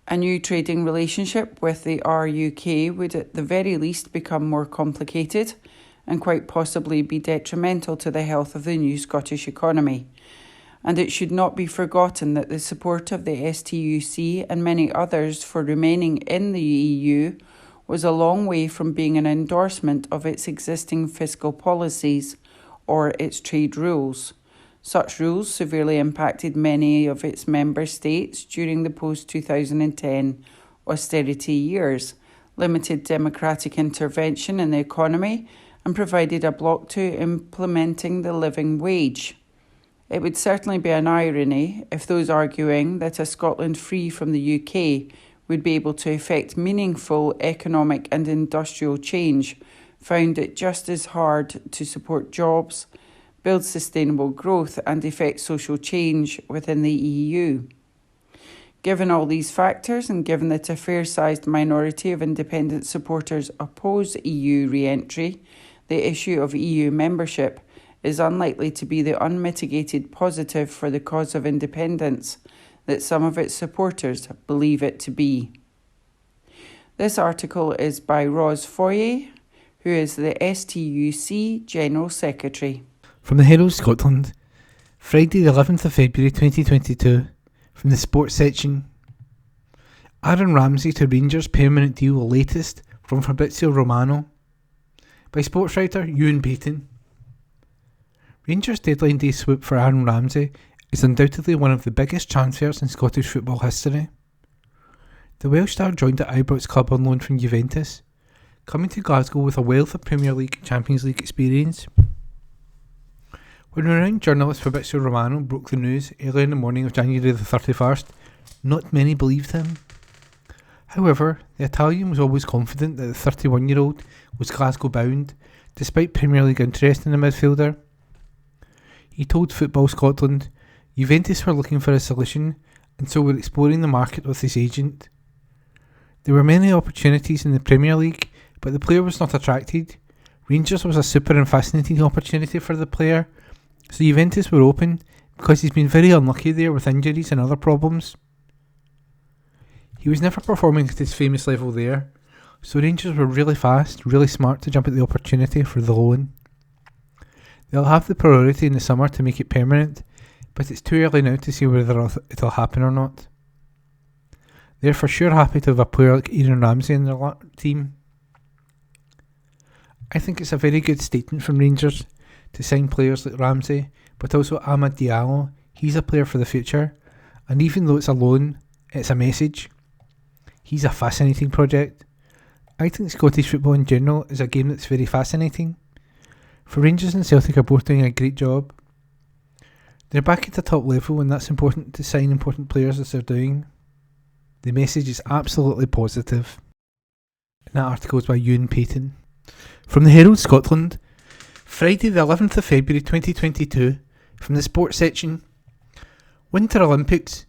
A new trading relationship with the RUK would at the very least become more complicated and quite possibly be detrimental to the health of the new Scottish economy. And it should not be forgotten that the support of the STUC and many others for remaining in the EU was a long way from being an endorsement of its existing fiscal policies or its trade rules. Such rules severely impacted many of its member states during the post-2010 austerity years, limited democratic intervention in the economy, and provided a block to implementing the living wage. It would certainly be an irony if those arguing that a Scotland free from the UK would be able to effect meaningful economic and industrial change found it just as hard to support jobs, build sustainable growth and effect social change within the EU. Given all these factors and given that a fair-sized minority of independent supporters oppose EU re-entry, the issue of EU membership is unlikely to be the unmitigated positive for the cause of independence that some of its supporters believe it to be. This article is by Ros Foyer, who is the STUC General Secretary. From the Herald Scotland, Friday the 11th of February 2022, from the sports section. Aaron Ramsey to Rangers permanent deal latest from Fabrizio Romano, by sports writer Ewan Payton. Rangers' deadline day swoop for Aaron Ramsey is undoubtedly one of the biggest transfers in Scottish football history. The Welsh star joined at Ibrox club on loan from Juventus, coming to Glasgow with a wealth of Premier League, Champions League experience. When renowned journalist Fabrizio Romano broke the news early in the morning of January the 31st, not many believed him. However, the Italian was always confident that the 31-year-old was Glasgow bound, despite Premier League interest in the midfielder. He told Football Scotland, Juventus were looking for a solution and so were exploring the market with his agent. There were many opportunities in the Premier League, but the player was not attracted. Rangers was a super and fascinating opportunity for the player, so Juventus were open because he's been very unlucky there with injuries and other problems. He was never performing at his famous level there, so Rangers were really fast, really smart to jump at the opportunity for the loan. They'll have the priority in the summer to make it permanent, but it's too early now to see whether it'll happen or not. They're for sure happy to have a player like Aaron Ramsey in their team. I think it's a very good statement from Rangers to sign players like Ramsey, but also Amad Diallo. He's a player for the future, and even though it's a loan, it's a message. He's a fascinating project. I think Scottish football in general is a game that's very fascinating. For Rangers and Celtic are both doing a great job. They're back at the top level and that's important to sign important players as they're doing. The message is absolutely positive. And that article is by Ewan Payton. From the Herald Scotland, Friday the 11th of February 2022, from the sports section. Winter Olympics.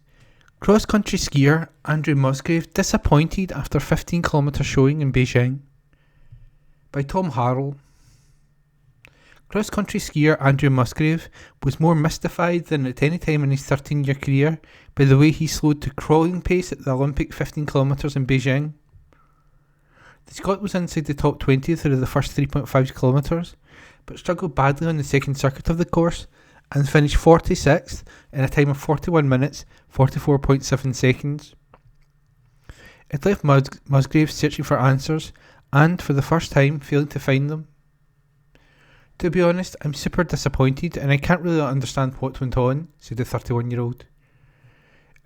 Cross-country skier Andrew Musgrave disappointed after 15km showing in Beijing. By Tom Harrell. Cross-country skier Andrew Musgrave was more mystified than at any time in his 13-year career by the way he slowed to crawling pace at the Olympic 15km in Beijing. The Scot was inside the top 20 through the first 3.5 kilometres, but struggled badly on the second circuit of the course and finished 46th in a time of 41 minutes, 44.7 seconds. It left Musgrave searching for answers and, for the first time, failing to find them. To be honest, I'm super disappointed and I can't really understand what went on, said the 31-year-old.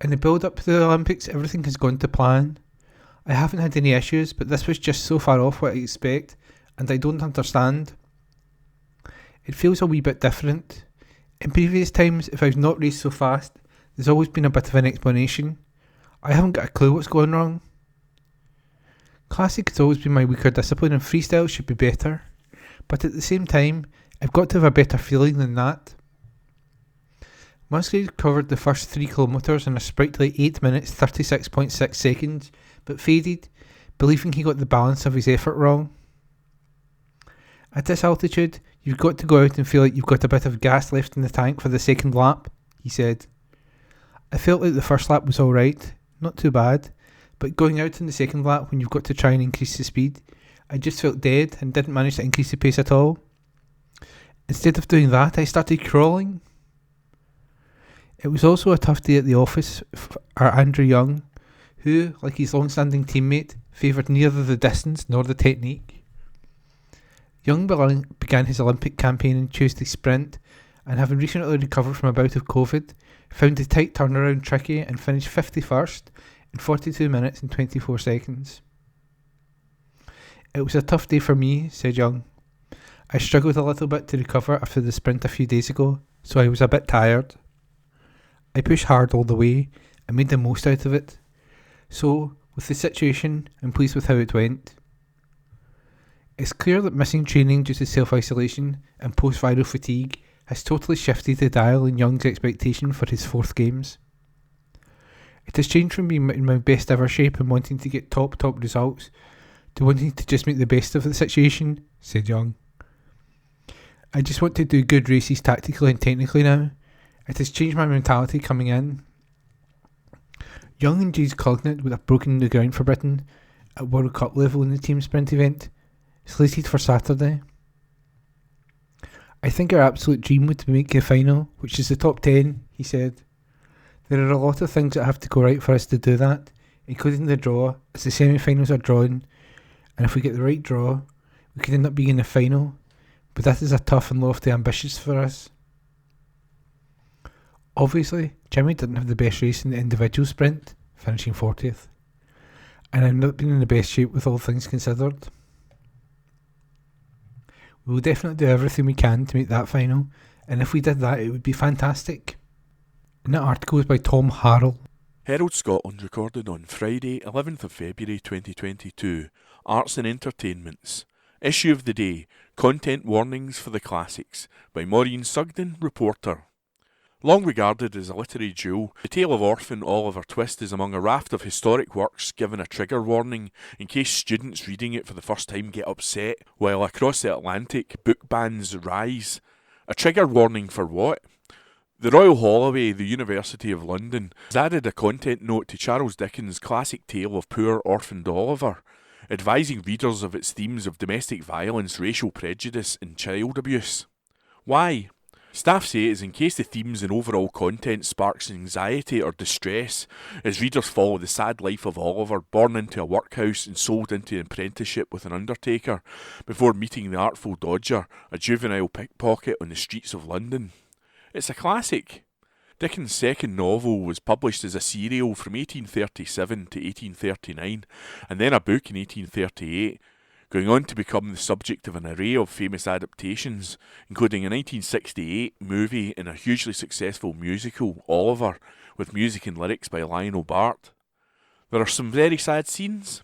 In the build-up to the Olympics, everything has gone to plan. I haven't had any issues, but this was just so far off what I expect, and I don't understand. It feels a wee bit different. In previous times, if I've not raced so fast, there's always been a bit of an explanation. I haven't got a clue what's going wrong. Classic has always been my weaker discipline and freestyle should be better. But at the same time, I've got to have a better feeling than that. Musgrave covered the first 3 kilometres in a sprightly 8 minutes 36.6 seconds, but faded, believing he got the balance of his effort wrong. At this altitude, you've got to go out and feel like you've got a bit of gas left in the tank for the second lap, he said. I felt like the first lap was alright, not too bad, but going out in the second lap when you've got to try and increase the speed, I just felt dead and didn't manage to increase the pace at all. Instead of doing that, I started crawling. It was also a tough day at the office for Andrew Young, who, like his long-standing teammate, favoured neither the distance nor the technique. Young began his Olympic campaign in Tuesday sprint, and having recently recovered from a bout of COVID, found the tight turnaround tricky and finished 51st in 42 minutes and 24 seconds. It was a tough day for me, said Young. I struggled a little bit to recover after the sprint a few days ago, so I was a bit tired. I pushed hard all the way and made the most out of it. So, with the situation, I'm pleased with how it went. It's clear that missing training due to self-isolation and post-viral fatigue has totally shifted the dial in Young's expectation for his fourth games. It has changed from being in my best ever shape and wanting to get top results to wanting to just make the best of the situation, said Young. I just want to do good races tactically and technically now. It has changed my mentality coming in. Young and Jay's Cognac would have broken the ground for Britain at World Cup level in the team sprint event, slated for Saturday. I think our absolute dream would be make the final, which is the top 10, he said. There are a lot of things that have to go right for us to do that, including the draw, as the semi-finals are drawn, and if we get the right draw, we could end up being in the final, but that is a tough and lofty ambitions for us. Obviously, Jimmy didn't have the best race in the individual sprint, finishing 40th, and I've not been in the best shape with all things considered. We will definitely do everything we can to make that final, and if we did that, it would be fantastic. And that article is by Tom Harrell. Herald Scotland recorded on Friday, 11th of February 2022. Arts and Entertainments. Issue of the day. Content Warnings for the Classics by Maureen Sugden, reporter. Long regarded as a literary jewel, The Tale of Orphan Oliver Twist is among a raft of historic works given a trigger warning in case students reading it for the first time get upset, while across the Atlantic, book bans rise. A trigger warning for what? The Royal Holloway, the University of London, has added a content note to Charles Dickens' classic tale of poor orphaned Oliver, advising readers of its themes of domestic violence, racial prejudice and child abuse. Why? Staff say it is in case the themes and overall content sparks anxiety or distress as readers follow the sad life of Oliver, born into a workhouse and sold into an apprenticeship with an undertaker, before meeting the artful Dodger, a juvenile pickpocket on the streets of London. It's a classic. Dickens' second novel was published as a serial from 1837 to 1839, and then a book in 1838, going on to become the subject of an array of famous adaptations, including a 1968 movie and a hugely successful musical, Oliver, with music and lyrics by Lionel Bart. There are some very sad scenes.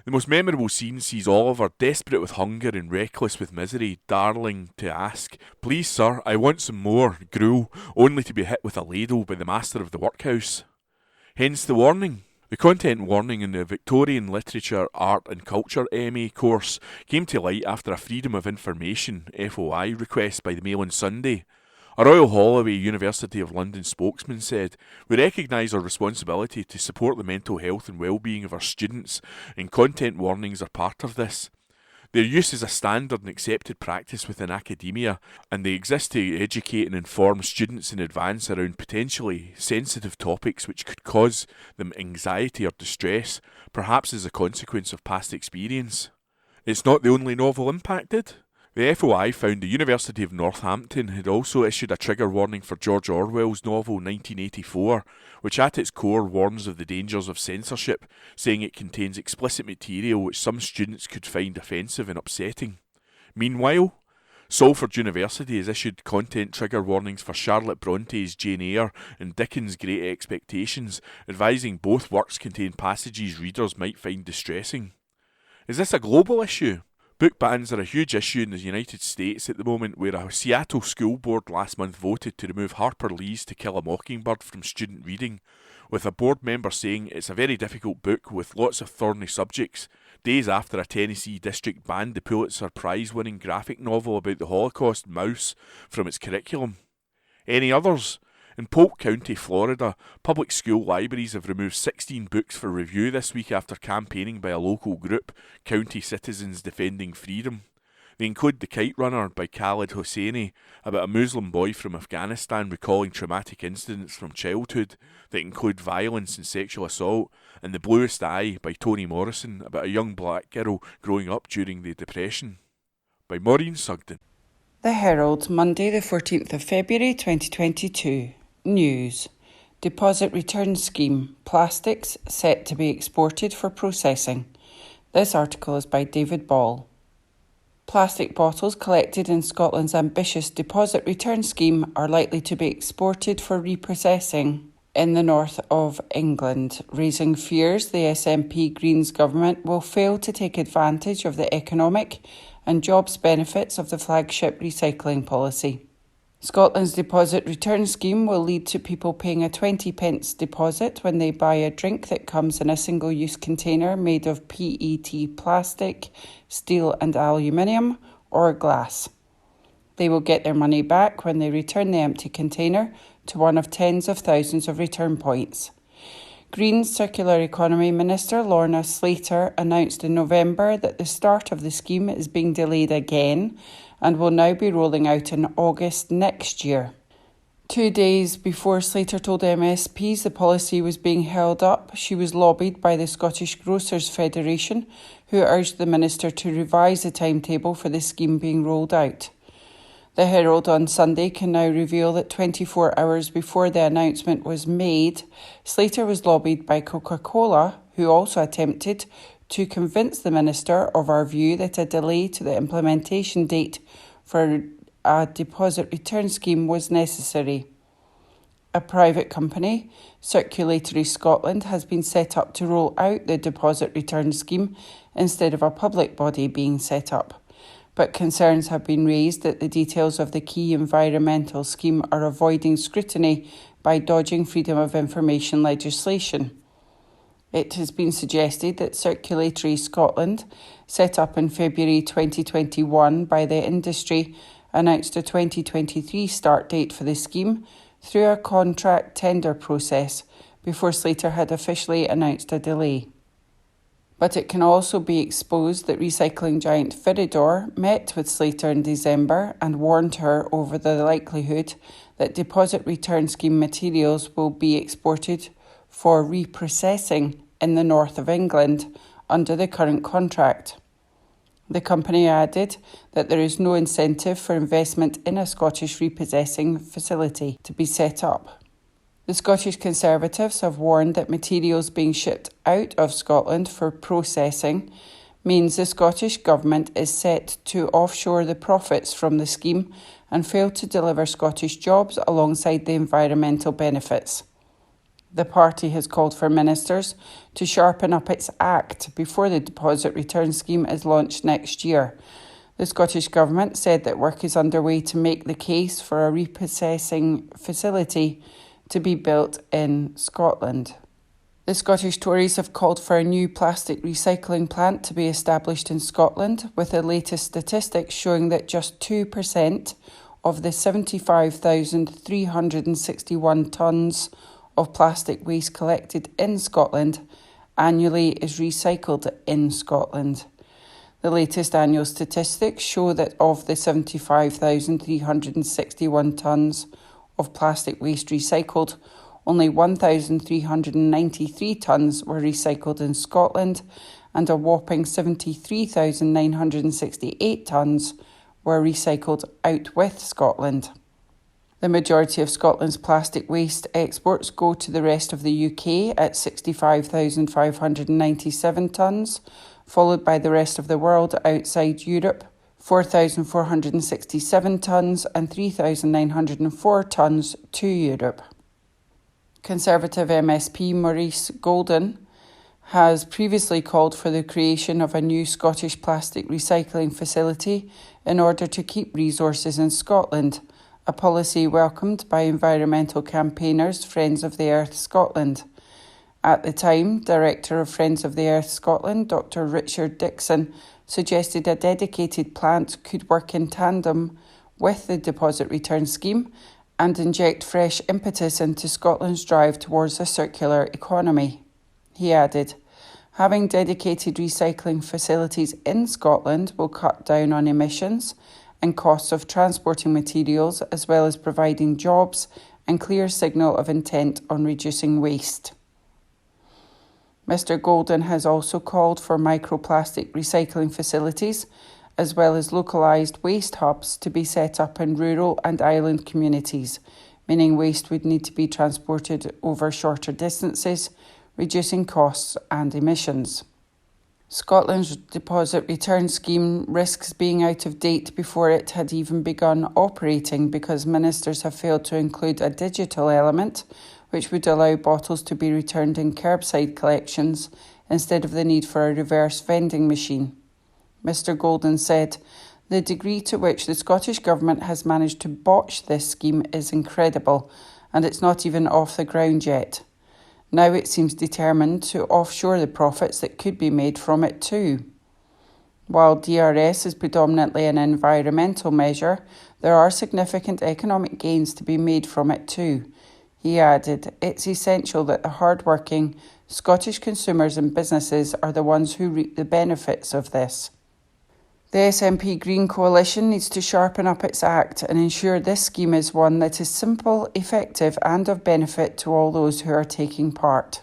The most memorable scene sees Oliver, desperate with hunger and reckless with misery, darling to ask, "Please, sir, I want some more gruel," only to be hit with a ladle by the master of the workhouse. Hence the warning. The content warning in the Victorian Literature, Art and Culture MA course came to light after a Freedom of Information (FOI) request by the Mail on Sunday. A Royal Holloway University of London spokesman said, "We recognise our responsibility to support the mental health and well-being of our students, and content warnings are part of this. Their use is a standard and accepted practice within academia, and they exist to educate and inform students in advance around potentially sensitive topics which could cause them anxiety or distress, perhaps as a consequence of past experience." It's not the only novel impacted. The FOI found the University of Northampton had also issued a trigger warning for George Orwell's novel 1984, which at its core warns of the dangers of censorship, saying it contains explicit material which some students could find offensive and upsetting. Meanwhile, Salford University has issued content trigger warnings for Charlotte Bronte's Jane Eyre and Dickens' Great Expectations, advising both works contain passages readers might find distressing. Is this a global issue? Book bans are a huge issue in the United States at the moment, where a Seattle school board last month voted to remove Harper Lee's To Kill a Mockingbird from student reading, with a board member saying it's a very difficult book with lots of thorny subjects, days after a Tennessee district banned the Pulitzer Prize-winning graphic novel about the Holocaust, Mouse, from its curriculum. Any others? In Polk County, Florida, public school libraries have removed 16 books for review this week after campaigning by a local group, County Citizens Defending Freedom. They include The Kite Runner by Khaled Hosseini, about a Muslim boy from Afghanistan recalling traumatic incidents from childhood that include violence and sexual assault, and The Bluest Eye by Toni Morrison, about a young black girl growing up during the Depression. By Maureen Sugden. The Herald, Monday the 14th of February 2022. News. Deposit return scheme. Plastics set to be exported for processing. This article is by David Ball. Plastic bottles collected in Scotland's ambitious deposit return scheme are likely to be exported for reprocessing in the north of England, raising fears the SNP Greens government will fail to take advantage of the economic and jobs benefits of the flagship recycling policy. Scotland's deposit return scheme will lead to people paying a 20p deposit when they buy a drink that comes in a single-use container made of PET plastic, steel and aluminium, or glass. They will get their money back when they return the empty container to one of tens of thousands of return points. Greens Circular Economy Minister Lorna Slater announced in November that the start of the scheme is being delayed again and will now be rolling out in August next year. 2 days before Slater told MSPs the policy was being held up, she was lobbied by the Scottish Grocers Federation, who urged the minister to revise the timetable for the scheme being rolled out. The Herald on Sunday can now reveal that 24 hours before the announcement was made, Slater was lobbied by Coca-Cola, who also attempted to convince the minister of our view that a delay to the implementation date for a deposit return scheme was necessary. A private company, Circulatory Scotland, has been set up to roll out the deposit return scheme instead of a public body being set up. But concerns have been raised that the details of the key environmental scheme are avoiding scrutiny by dodging freedom of information legislation. It has been suggested that Circulatory Scotland, set up in February 2021 by the industry, announced a 2023 start date for the scheme through a contract tender process before Slater had officially announced a delay. But it can also be exposed that recycling giant Viridor met with Slater in December and warned her over the likelihood that deposit return scheme materials will be exported for reprocessing in the north of England under the current contract. The company added that there is no incentive for investment in a Scottish repossessing facility to be set up. The Scottish Conservatives have warned that materials being shipped out of Scotland for processing means the Scottish Government is set to offshore the profits from the scheme and fail to deliver Scottish jobs alongside the environmental benefits. The party has called for ministers to sharpen up its act before the deposit return scheme is launched next year. The Scottish Government said that work is underway to make the case for a reprocessing facility to be built in Scotland. The Scottish Tories have called for a new plastic recycling plant to be established in Scotland, with the latest statistics showing that just 2% of the 75,361 tonnes of plastic waste collected in Scotland annually is recycled in Scotland. The latest annual statistics show that of the 75,361 tonnes of plastic waste recycled, only 1,393 tonnes were recycled in Scotland and a whopping 73,968 tonnes were recycled out with Scotland. The majority of Scotland's plastic waste exports go to the rest of the UK at 65,597 tonnes, followed by the rest of the world outside Europe, 4,467 tonnes and 3,904 tonnes to Europe. Conservative MSP Maurice Golden has previously called for the creation of a new Scottish plastic recycling facility in order to keep resources in Scotland, a policy welcomed by environmental campaigners Friends of the Earth Scotland. At the time, Director of Friends of the Earth Scotland, Dr. Richard Dixon, suggested a dedicated plant could work in tandem with the deposit return scheme and inject fresh impetus into Scotland's drive towards a circular economy. He added, "Having dedicated recycling facilities in Scotland will cut down on emissions and costs of transporting materials, as well as providing jobs and clear signal of intent on reducing waste." Mr. Golden has also called for microplastic recycling facilities, as well as localised waste hubs to be set up in rural and island communities, meaning waste would need to be transported over shorter distances, reducing costs and emissions. Scotland's deposit return scheme risks being out of date before it had even begun operating because ministers have failed to include a digital element which would allow bottles to be returned in curbside collections instead of the need for a reverse vending machine. Mr Golden said, "The degree to which the Scottish Government has managed to botch this scheme is incredible, and it's not even off the ground yet. Now it seems determined to offshore the profits that could be made from it too." While DRS is predominantly an environmental measure, there are significant economic gains to be made from it too. He added, "It's essential that the hard-working Scottish consumers and businesses are the ones who reap the benefits of this." The SNP Green Coalition needs to sharpen up its act and ensure this scheme is one that is simple, effective and of benefit to all those who are taking part.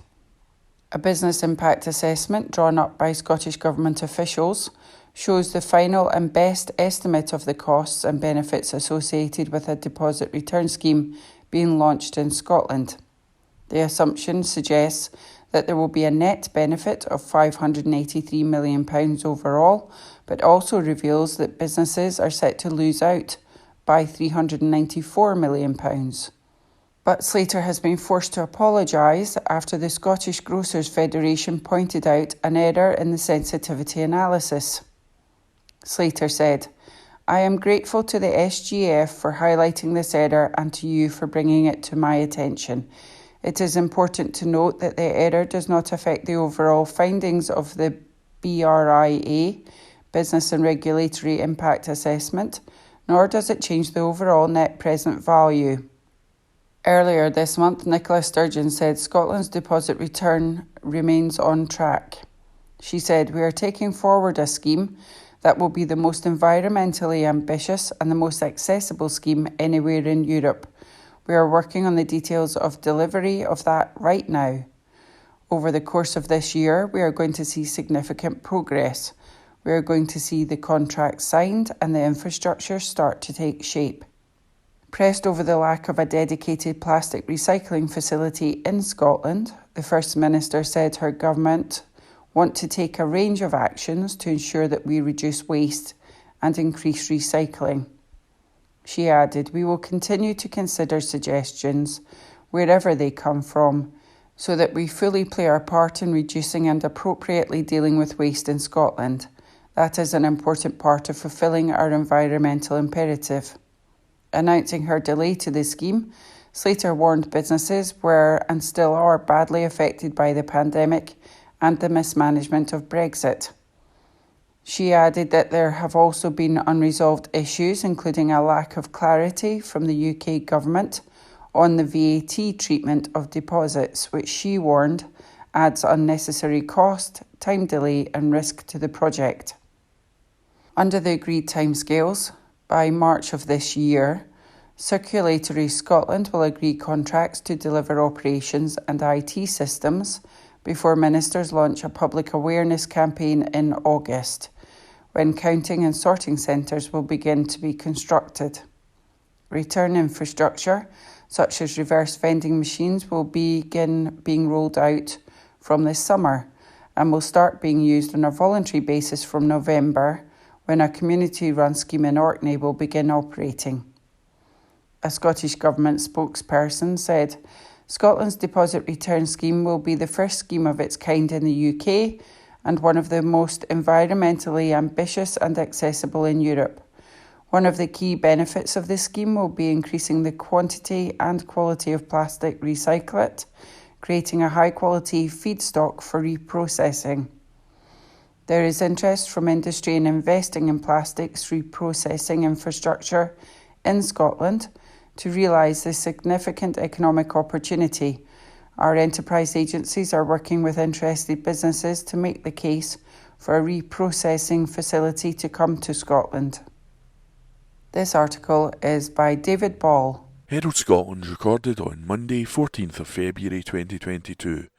A business impact assessment drawn up by Scottish Government officials shows the final and best estimate of the costs and benefits associated with a deposit return scheme being launched in Scotland. The assumption suggests that there will be a net benefit of £583 million overall, but also reveals that businesses are set to lose out by £394 million. But Slater has been forced to apologise after the Scottish Grocers Federation pointed out an error in the sensitivity analysis. Slater said, "I am grateful to the SGF for highlighting this error and to you for bringing it to my attention. It is important to note that the error does not affect the overall findings of the BRIA, Business and Regulatory Impact Assessment, nor does it change the overall net present value." Earlier this month, Nicola Sturgeon said Scotland's deposit return remains on track. She said, "We are taking forward a scheme that will be the most environmentally ambitious and the most accessible scheme anywhere in Europe. We are working on the details of delivery of that right now. Over the course of this year, we are going to see significant progress. We are going to see the contracts signed and the infrastructure start to take shape." Pressed over the lack of a dedicated plastic recycling facility in Scotland, the First Minister said her government want to take a range of actions to ensure that we reduce waste and increase recycling. She added, "We will continue to consider suggestions, wherever they come from, so that we fully play our part in reducing and appropriately dealing with waste in Scotland. That is an important part of fulfilling our environmental imperative." Announcing her delay to the scheme, Slater warned businesses were and still are badly affected by the pandemic and the mismanagement of Brexit. She added that there have also been unresolved issues, including a lack of clarity from the UK government on the VAT treatment of deposits, which she warned adds unnecessary cost, time delay and risk to the project. Under the agreed timescales, by March of this year, Circulatory Scotland will agree contracts to deliver operations and IT systems before ministers launch a public awareness campaign in August, when counting and sorting centres will begin to be constructed. Return infrastructure, such as reverse vending machines, will begin being rolled out from this summer and will start being used on a voluntary basis from November, when a community-run scheme in Orkney will begin operating. A Scottish Government spokesperson said, "Scotland's deposit return scheme will be the first scheme of its kind in the UK and one of the most environmentally ambitious and accessible in Europe. One of the key benefits of this scheme will be increasing the quantity and quality of plastic recyclate, creating a high-quality feedstock for reprocessing. There is interest from industry in investing in plastics reprocessing infrastructure in Scotland to realise this significant economic opportunity. Our enterprise agencies are working with interested businesses to make the case for a reprocessing facility to come to Scotland." This article is by David Ball. Herald Scotland recorded on Monday 14th of February 2022.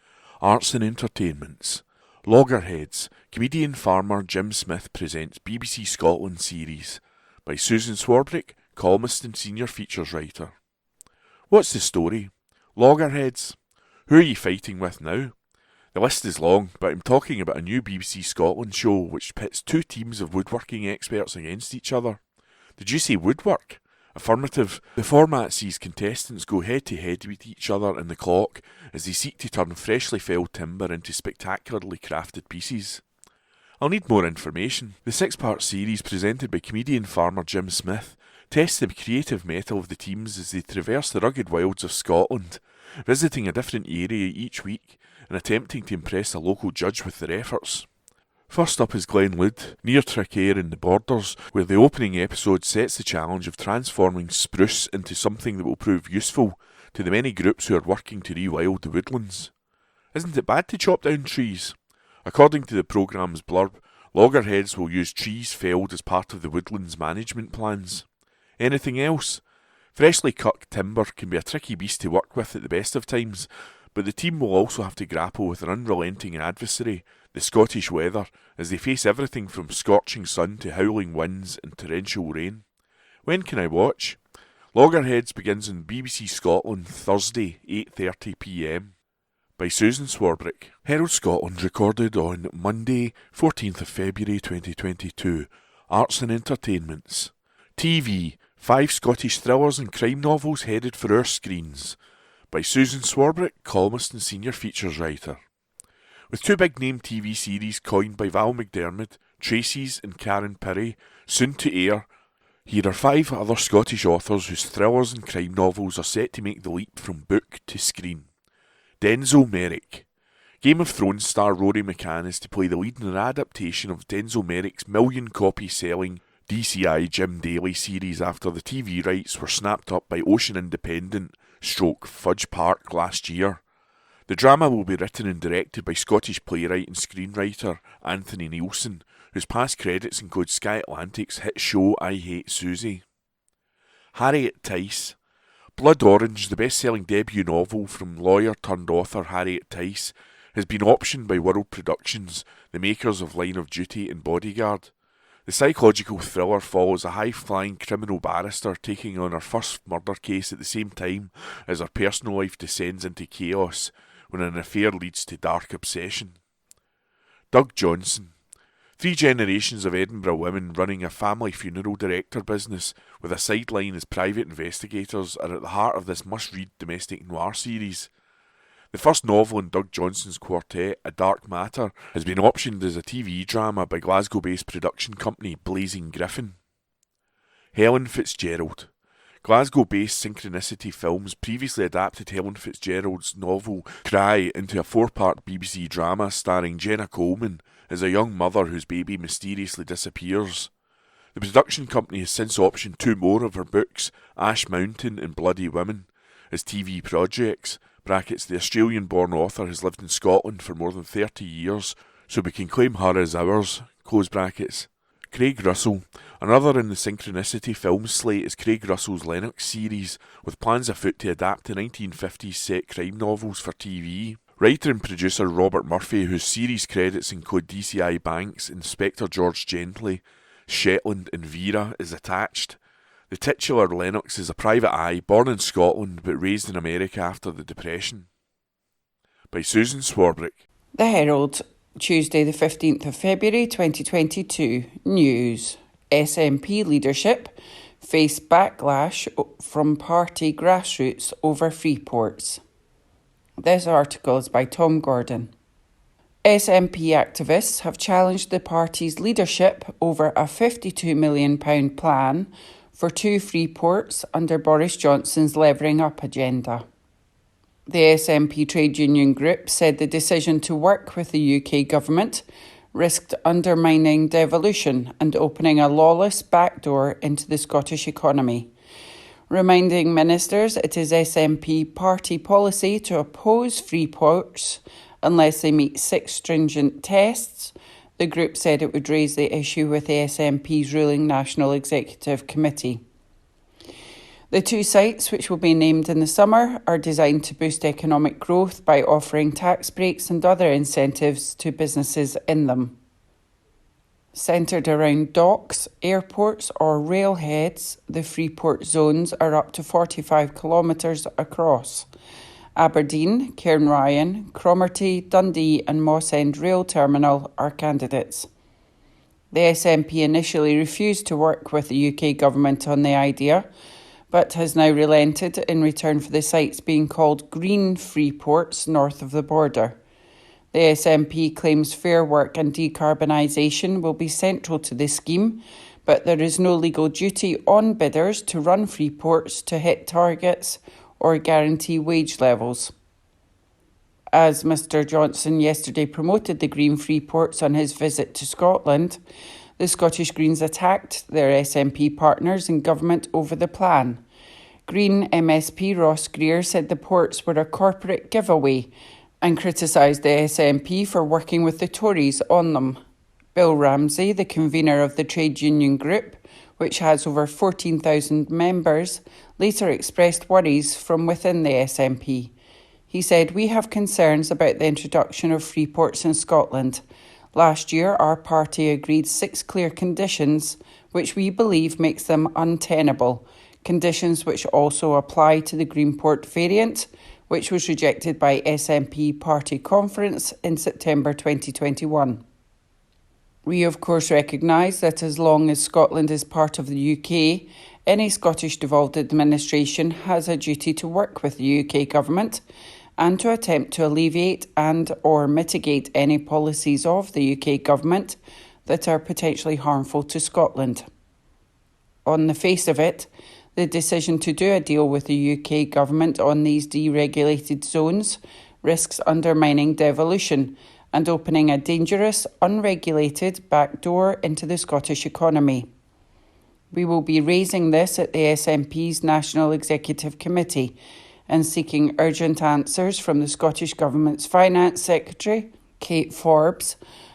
Arts and Entertainments. Loggerheads. Comedian farmer Jim Smith presents BBC Scotland series by Susan Swarbrick, columnist and senior features writer. What's the story? Loggerheads. Who are you fighting with now? The list is long, but I'm talking about a new BBC Scotland show which pits two teams of woodworking experts against each other. Did you say woodwork? Affirmative. The format sees contestants go head to head with each other in the clock as they seek to turn freshly felled timber into spectacularly crafted pieces. I'll need more information. The 6-part series, presented by comedian farmer Jim Smith, tests the creative mettle of the teams as they traverse the rugged wilds of Scotland, visiting a different area each week and attempting to impress a local judge with their efforts. First up is Glenwood, near Traquair in the Borders, where the opening episode sets the challenge of transforming spruce into something that will prove useful to the many groups who are working to rewild the woodlands. Isn't it bad to chop down trees? According to the programme's blurb, loggerheads will use trees felled as part of the woodlands management plans. Anything else? Freshly cut timber can be a tricky beast to work with at the best of times, but the team will also have to grapple with an unrelenting adversary, the Scottish weather, as they face everything from scorching sun to howling winds and torrential rain. When can I watch? Loggerheads begins on BBC Scotland Thursday, 8:30pm. By Susan Swarbrick. Herald Scotland recorded on Monday, 14th of February 2022. Arts and Entertainments. TV. 5 Scottish thrillers and crime novels headed for our screens. By Susan Swarbrick, columnist and senior features writer. With 2 big-name TV series coined by Val McDermid, Tracy's and Karen Pirrie, soon to air, here are 5 other Scottish authors whose thrillers and crime novels are set to make the leap from book to screen. Denzel Merrick. Game of Thrones star Rory McCann is to play the lead in an adaptation of Denzel Merrick's million-copy-selling DCI Jim Daly series after the TV rights were snapped up by Ocean Independent / Fudge Park last year. The drama will be written and directed by Scottish playwright and screenwriter Anthony Neilson, whose past credits include Sky Atlantic's hit show I Hate Susie. Harriet Tice. Blood Orange, the best-selling debut novel from lawyer-turned-author Harriet Tice, has been optioned by World Productions, the makers of Line of Duty and Bodyguard. The psychological thriller follows a high-flying criminal barrister taking on her first murder case at the same time as her personal life descends into chaos when an affair leads to dark obsession. Doug Johnson. 3 generations of Edinburgh women running a family funeral director business with a sideline as private investigators are at the heart of this must-read domestic noir series. The first novel in Doug Johnson's quartet, A Dark Matter, has been optioned as a TV drama by Glasgow-based production company Blazing Griffin. Helen Fitzgerald. Glasgow-based Synchronicity Films previously adapted Helen Fitzgerald's novel Cry into a 4-part BBC drama starring Jenna Coleman as a young mother whose baby mysteriously disappears. The production company has since optioned 2 more of her books, Ash Mountain and Bloody Women, as TV projects. The Australian-born author has lived in Scotland for more than 30 years, so we can claim her as ours. Craig Russell. Another in the Synchronicity Films slate is Craig Russell's Lennox series, with plans afoot to adapt the 1950s set crime novels for TV. Writer and producer Robert Murphy, whose series credits include DCI Banks, Inspector George Gently, Shetland and Vera, is attached. The titular Lennox is a private eye, born in Scotland but raised in America after the Depression. By Susan Swarbrick. The Herald, Tuesday the 15th of February 2022. News. SNP leadership face backlash from party grassroots over Freeports. This article is by Tom Gordon. SNP activists have challenged the party's leadership over a £52 million plan for 2 Freeports under Boris Johnson's levering up agenda. The SNP trade union group said the decision to work with the UK government risked undermining devolution and opening a lawless backdoor into the Scottish economy. Reminding ministers it is SNP party policy to oppose Freeports unless they meet 6 stringent tests, the group said it would raise the issue with the SNP's ruling National Executive Committee. The 2 sites, which will be named in the summer, are designed to boost economic growth by offering tax breaks and other incentives to businesses in them. Centred around docks, airports or railheads, the Freeport zones are up to 45 kilometres across Aberdeen, Cairnryan, Cromarty, Dundee and Moss End Rail Terminal are candidates. The SNP initially refused to work with the UK government on the idea, but has now relented in return for the sites being called green free ports north of the border. The SNP claims fair work and decarbonisation will be central to this scheme, but there is no legal duty on bidders to run free ports to hit targets or guarantee wage levels. As Mr Johnson yesterday promoted the green free ports on his visit to Scotland, the Scottish Greens attacked their SNP partners in government over the plan. Green MSP Ross Greer said the ports were a corporate giveaway and criticised the SNP for working with the Tories on them. Bill Ramsey, the convener of the trade union group, which has over 14,000 members, later expressed worries from within the SNP. He said, "We have concerns about the introduction of free ports in Scotland. Last year, our party agreed 6 clear conditions, which we believe makes them untenable, conditions which also apply to the Greenport variant, which was rejected by SNP Party Conference in September 2021. We of course recognise that as long as Scotland is part of the UK, any Scottish devolved administration has a duty to work with the UK government and to attempt to alleviate and or mitigate any policies of the UK government that are potentially harmful to Scotland. On the face of it, the decision to do a deal with the UK government on these deregulated zones risks undermining devolution and opening a dangerous, unregulated backdoor into the Scottish economy. We will be raising this at the SNP's National Executive Committee and seeking urgent answers from the Scottish Government's Finance Secretary, Kate Forbes,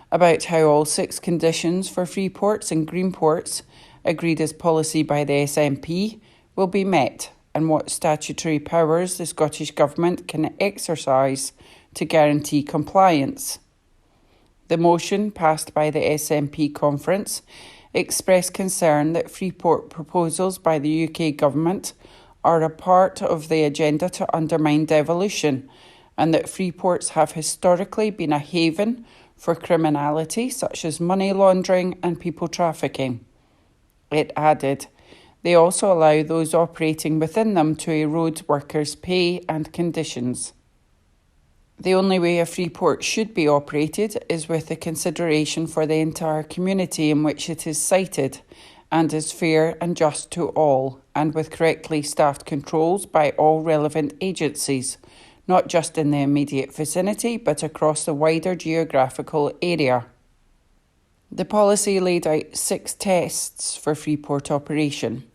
about how all 6 conditions for free ports and green ports, agreed as policy by the SNP, will be met and what statutory powers the Scottish Government can exercise to guarantee compliance. The motion passed by the SNP conference expressed concern that free port proposals by the UK Government are a part of the agenda to undermine devolution and that free ports have historically been a haven for criminality such as money laundering and people trafficking. It added, they also allow those operating within them to erode workers' pay and conditions. The only way a free port should be operated is with the consideration for the entire community in which it is sited and is fair and just to all, and with correctly staffed controls by all relevant agencies, not just in the immediate vicinity but across the wider geographical area. The policy laid out 6 tests for free port operation.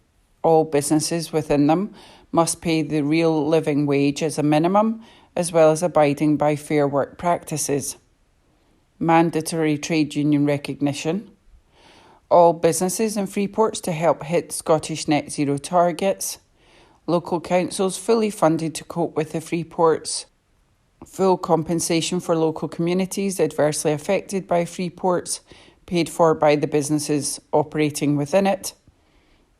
All businesses within them must pay the real living wage as a minimum, as well as abiding by fair work practices. Mandatory trade union recognition. All businesses in free ports to help hit Scottish net zero targets. Local councils fully funded to cope with the free ports. Full compensation for local communities adversely affected by free ports, paid for by the businesses operating within it.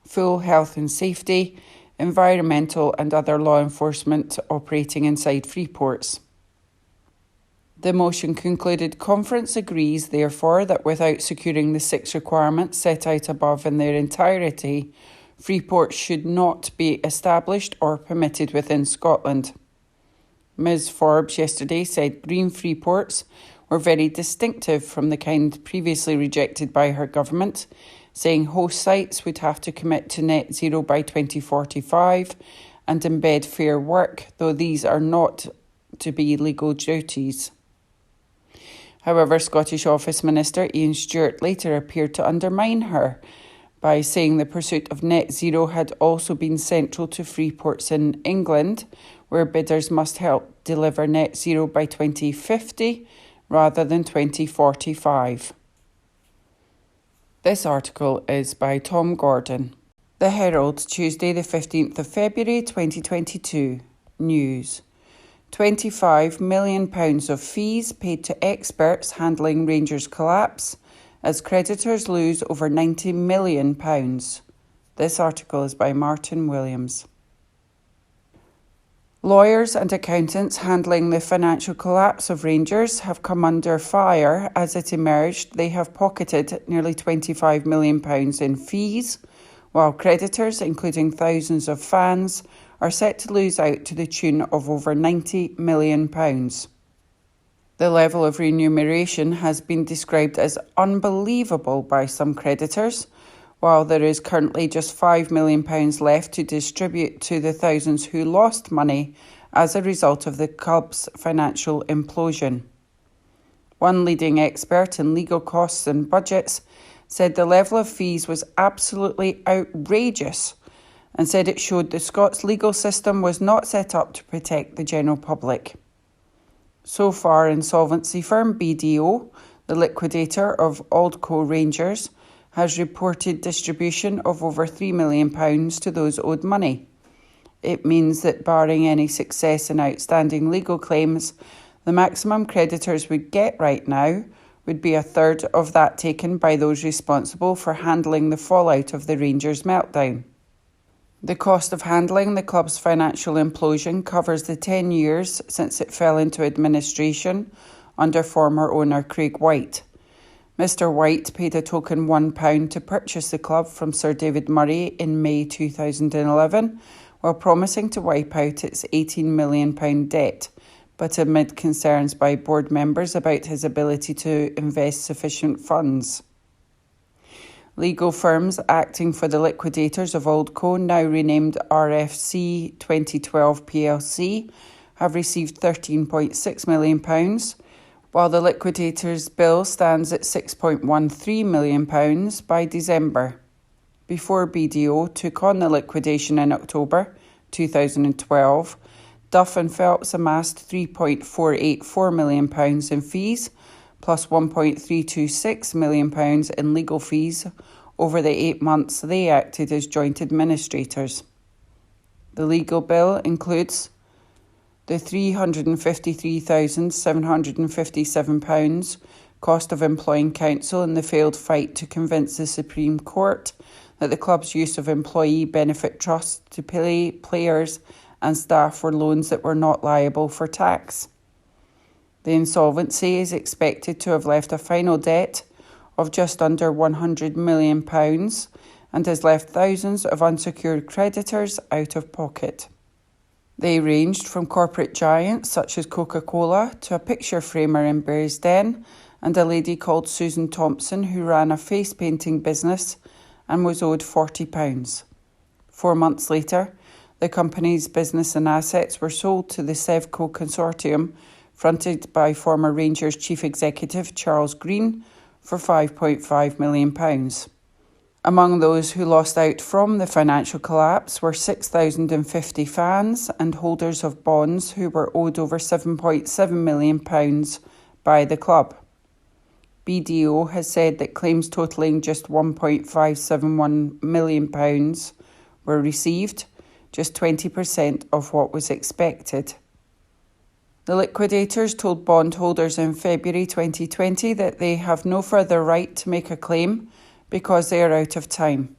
Full health and safety, environmental and other law enforcement operating inside free ports. The motion concluded conference agrees, therefore, that without securing the 6 requirements set out above in their entirety, free ports should not be established or permitted within Scotland. Ms Forbes yesterday said green free ports were very distinctive from the kind previously rejected by her government, saying host sites would have to commit to net zero by 2045 and embed fair work, though these are not to be legal duties. However, Scottish Office Minister Ian Stewart later appeared to undermine her by saying the pursuit of net zero had also been central to free ports in England, where bidders must help deliver net zero by 2050 rather than 2045. This article is by Tom Gordon. The Herald, Tuesday the 15th of February 2022. News. £25 million of fees paid to experts handling Rangers' collapse as creditors lose over £90 million. This article is by Martin Williams. Lawyers and accountants handling the financial collapse of Rangers have come under fire as it emerged they have pocketed nearly £25 million in fees, while creditors, including thousands of fans, are set to lose out to the tune of over £90 million. The level of remuneration has been described as unbelievable by some creditors, while there is currently just £5 million left to distribute to the thousands who lost money as a result of the club's financial implosion. One leading expert in legal costs and budgets said the level of fees was absolutely outrageous and said it showed the Scots legal system was not set up to protect the general public. So far, insolvency firm BDO, the liquidator of Aldco Rangers, has reported distribution of over £3 million to those owed money. It means that barring any success in outstanding legal claims, the maximum creditors would get right now would be a third of that taken by those responsible for handling the fallout of the Rangers meltdown. The cost of handling the club's financial implosion covers the 10 years since it fell into administration under former owner Craig White. Mr White paid a token £1 to purchase the club from Sir David Murray in May 2011, while promising to wipe out its £18 million debt, but amid concerns by board members about his ability to invest sufficient funds. Legal firms acting for the liquidators of Aldco, now renamed RFC 2012 plc, have received £13.6 million, while the liquidator's bill stands at £6.13 million by December. Before BDO took on the liquidation in October 2012, Duff and Phelps amassed £3.484 million in fees, plus £1.326 million in legal fees over the 8 months they acted as joint administrators. The legal bill includes the £353,757 cost of employing counsel in the failed fight to convince the Supreme Court that the club's use of employee benefit trusts to pay players and staff were loans that were not liable for tax. The insolvency is expected to have left a final debt of just under £100 million and has left thousands of unsecured creditors out of pocket. They ranged from corporate giants such as Coca-Cola to a picture framer in Bearsden and a lady called Susan Thompson who ran a face painting business and was owed £40. 4 months later, the company's business and assets were sold to the Sevco consortium, fronted by former Rangers chief executive Charles Green, for £5.5 million. Among those who lost out from the financial collapse were 6,050 fans and holders of bonds who were owed over £7.7 million by the club. BDO has said that claims totalling just £1.571 million were received, just 20% of what was expected. The liquidators told bondholders in February 2020 that they have no further right to make a claim because they are out of time.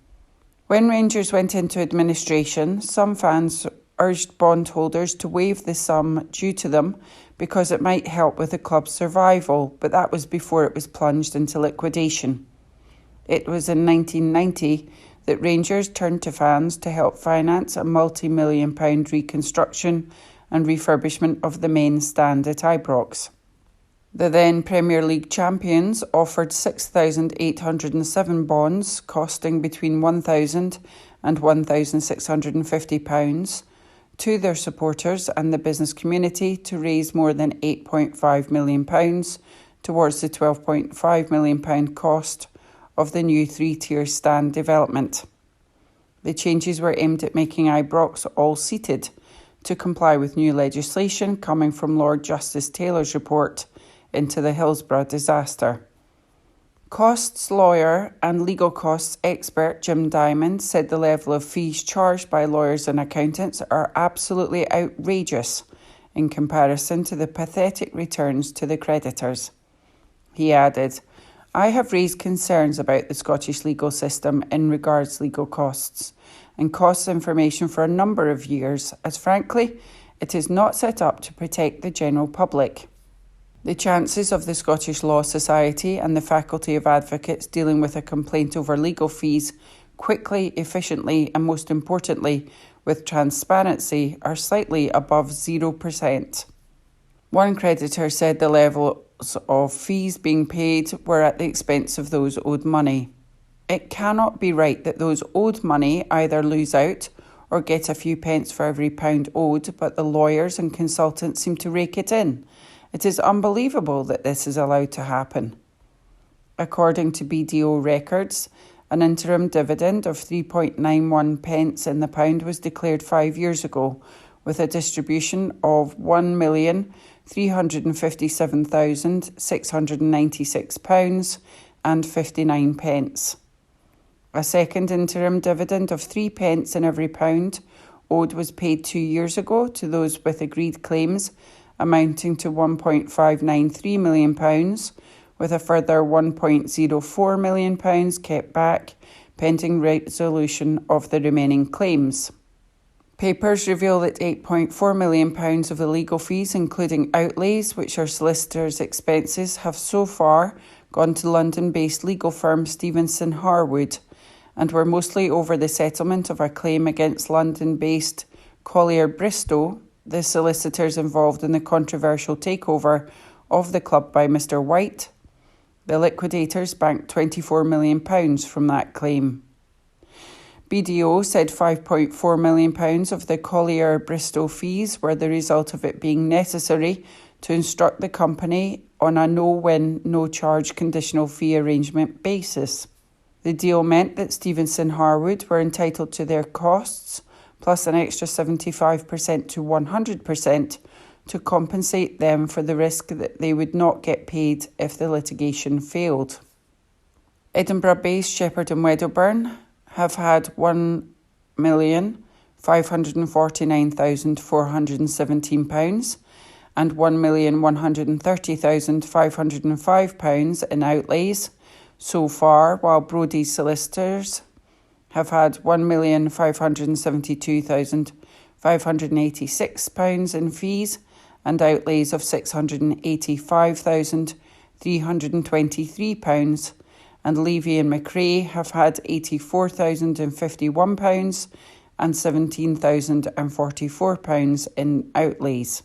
When Rangers went into administration, some fans urged bondholders to waive the sum due to them because it might help with the club's survival, but that was before it was plunged into liquidation. It was in 1990 that Rangers turned to fans to help finance a multi-million-pound reconstruction and refurbishment of the main stand at Ibrox. The then Premier League champions offered 6,807 bonds costing between £1,000 and £1,650 to their supporters and the business community to raise more than £8.5 million towards the £12.5 million cost of the new 3-tier stand development. The changes were aimed at making Ibrox all-seated to comply with new legislation coming from Lord Justice Taylor's report into the Hillsborough disaster. Costs lawyer and legal costs expert Jim Diamond said the level of fees charged by lawyers and accountants are absolutely outrageous in comparison to the pathetic returns to the creditors. He added, "I have raised concerns about the Scottish legal system in regards legal costs and costs information for a number of years, as frankly, It is not set up to protect the general public. The chances of the Scottish Law Society and the Faculty of Advocates dealing with a complaint over legal fees quickly, efficiently, and most importantly, with transparency are slightly above 0%. One creditor said the levels of fees being paid were at the expense of those owed money. It cannot be right that those owed money either lose out or get a few pence for every pound owed, but the lawyers and consultants seem to rake it in. It is unbelievable that this is allowed to happen. According to BDO records, an interim dividend of 3.91 pence in the pound was declared 5 years ago, with a distribution of £1,357,696 and 59 pence. A second interim dividend of 3 pence in every pound owed was paid 2 years ago to those with agreed claims, amounting to £1.593 million, with a further £1.04 million kept back, pending resolution of the remaining claims. Papers reveal that £8.4 million of the legal fees, including outlays, which are solicitors' expenses, have so far gone to London-based legal firm Stevenson Harwood, and were mostly over the settlement of a claim against London-based Collier Bristow, the solicitors involved in the controversial takeover of the club by Mr. White. The liquidators banked £24 million from that claim. BDO said £5.4 million of the Collier Bristow fees were the result of it being necessary to instruct the company on a no-win, no-charge conditional fee arrangement basis. The deal meant that Stevenson Harwood were entitled to their costs, plus an extra 75% to 100% to compensate them for the risk that they would not get paid if the litigation failed. Edinburgh-based Shepherd and Wedderburn have had £1,549,417 and £1,130,505 in outlays so far, while Brodie's solicitors have had £1,572,586 in fees and outlays of £685,323, and Levy and McRae have had £84,051 and £17,044 in outlays.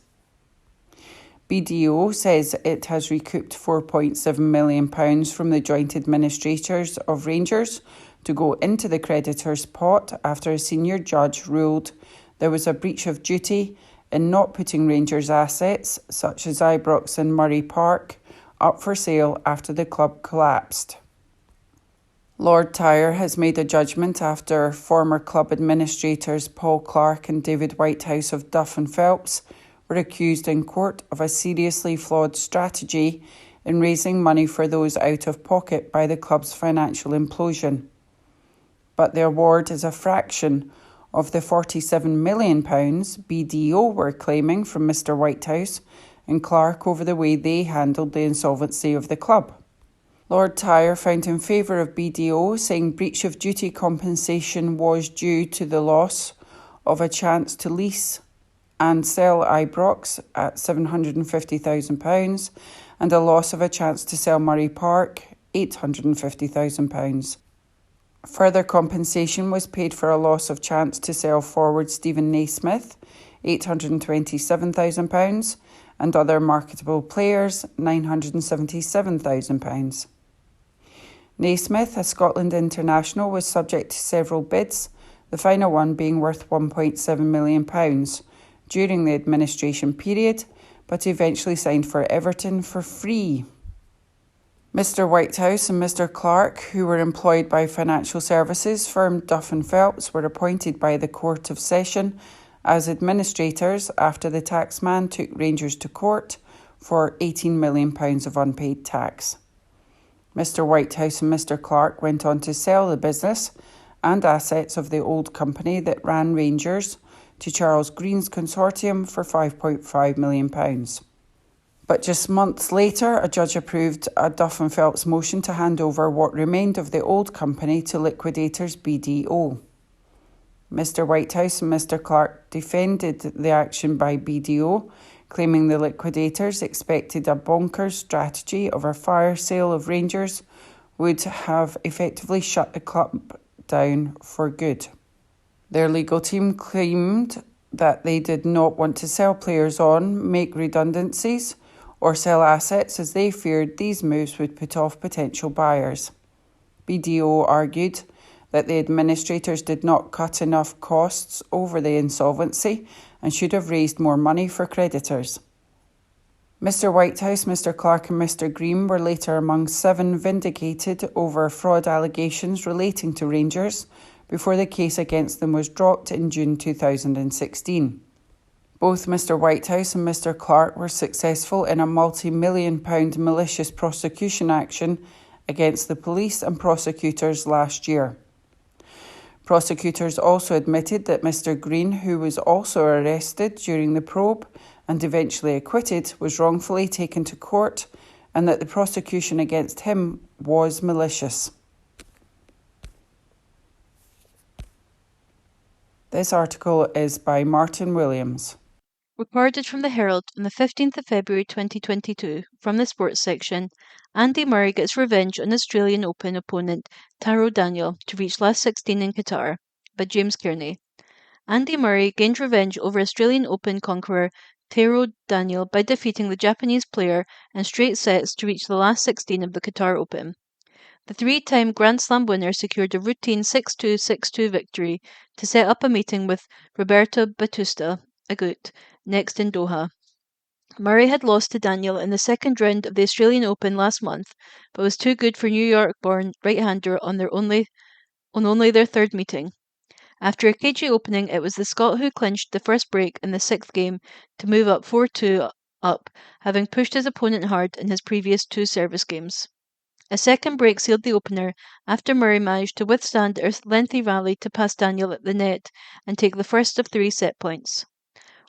BDO says it has recouped £4.7 million from the joint administrators of Rangers to go into the creditors' pot after a senior judge ruled there was a breach of duty in not putting Rangers' assets, such as Ibrox and Murray Park, up for sale after the club collapsed. Lord Tyre has made a judgment after former club administrators Paul Clark and David Whitehouse of Duff and Phelps were accused in court of a seriously flawed strategy in raising money for those out of pocket by the club's financial implosion. But the award is a fraction of the £47 million BDO were claiming from Mr. Whitehouse and Clark over the way they handled the insolvency of the club. Lord Tyre found in favour of BDO, saying breach of duty compensation was due to the loss of a chance to lease and sell Ibrox at £750,000 and a loss of a chance to sell Murray Park, £850,000. Further compensation was paid for a loss of chance to sell forward Stephen Naismith, £827,000, and other marketable players, £977,000. Naismith, a Scotland international, was subject to several bids, the final one being worth £1.7 million during the administration period, but eventually signed for Everton for free. Mr. Whitehouse and Mr. Clark, who were employed by financial services firm Duff and Phelps, were appointed by the Court of Session as administrators after the taxman took Rangers to court for £18 million of unpaid tax. Mr. Whitehouse and Mr. Clark went on to sell the business and assets of the old company that ran Rangers to Charles Green's consortium for £5.5 million. But just months later, a judge approved a Duff and Phelps motion to hand over what remained of the old company to liquidators BDO. Mr Whitehouse and Mr Clark defended the action by BDO, claiming the liquidators expected a bonkers strategy of a fire sale of Rangers would have effectively shut the club down for good. Their legal team claimed that they did not want to sell players on, make redundancies, or sell assets as they feared these moves would put off potential buyers. BDO argued that the administrators did not cut enough costs over the insolvency and should have raised more money for creditors. Mr Whitehouse, Mr Clark and Mr Green were later among 7 vindicated over fraud allegations relating to Rangers before the case against them was dropped in June 2016. Both Mr Whitehouse and Mr Clark were successful in a multi-million-pound malicious prosecution action against the police and prosecutors last year. Prosecutors also admitted that Mr Green, who was also arrested during the probe and eventually acquitted, was wrongfully taken to court and that the prosecution against him was malicious. This article is by Martin Williams. Recorded from the Herald on the 15th of February 2022, from the sports section, Andy Murray gets revenge on Australian Open opponent Taro Daniel to reach last 16 in Qatar, by James Kearney. Andy Murray gained revenge over Australian Open conqueror Taro Daniel by defeating the Japanese player in straight sets to reach the last 16 of the Qatar Open. The 3-time Grand Slam winner secured a routine 6-2, 6-2 victory to set up a meeting with Roberto Bautista Agut next in Doha. Murray had lost to Daniel in the second round of the Australian Open last month, but was too good for New York-born right-hander on only their third meeting. After a cagey opening, it was the Scot who clinched the first break in the 6th game to move up 4-2 up, having pushed his opponent hard in his previous 2 service games. A second break sealed the opener after Murray managed to withstand a lengthy rally to pass Daniel at the net and take the first of 3 set points.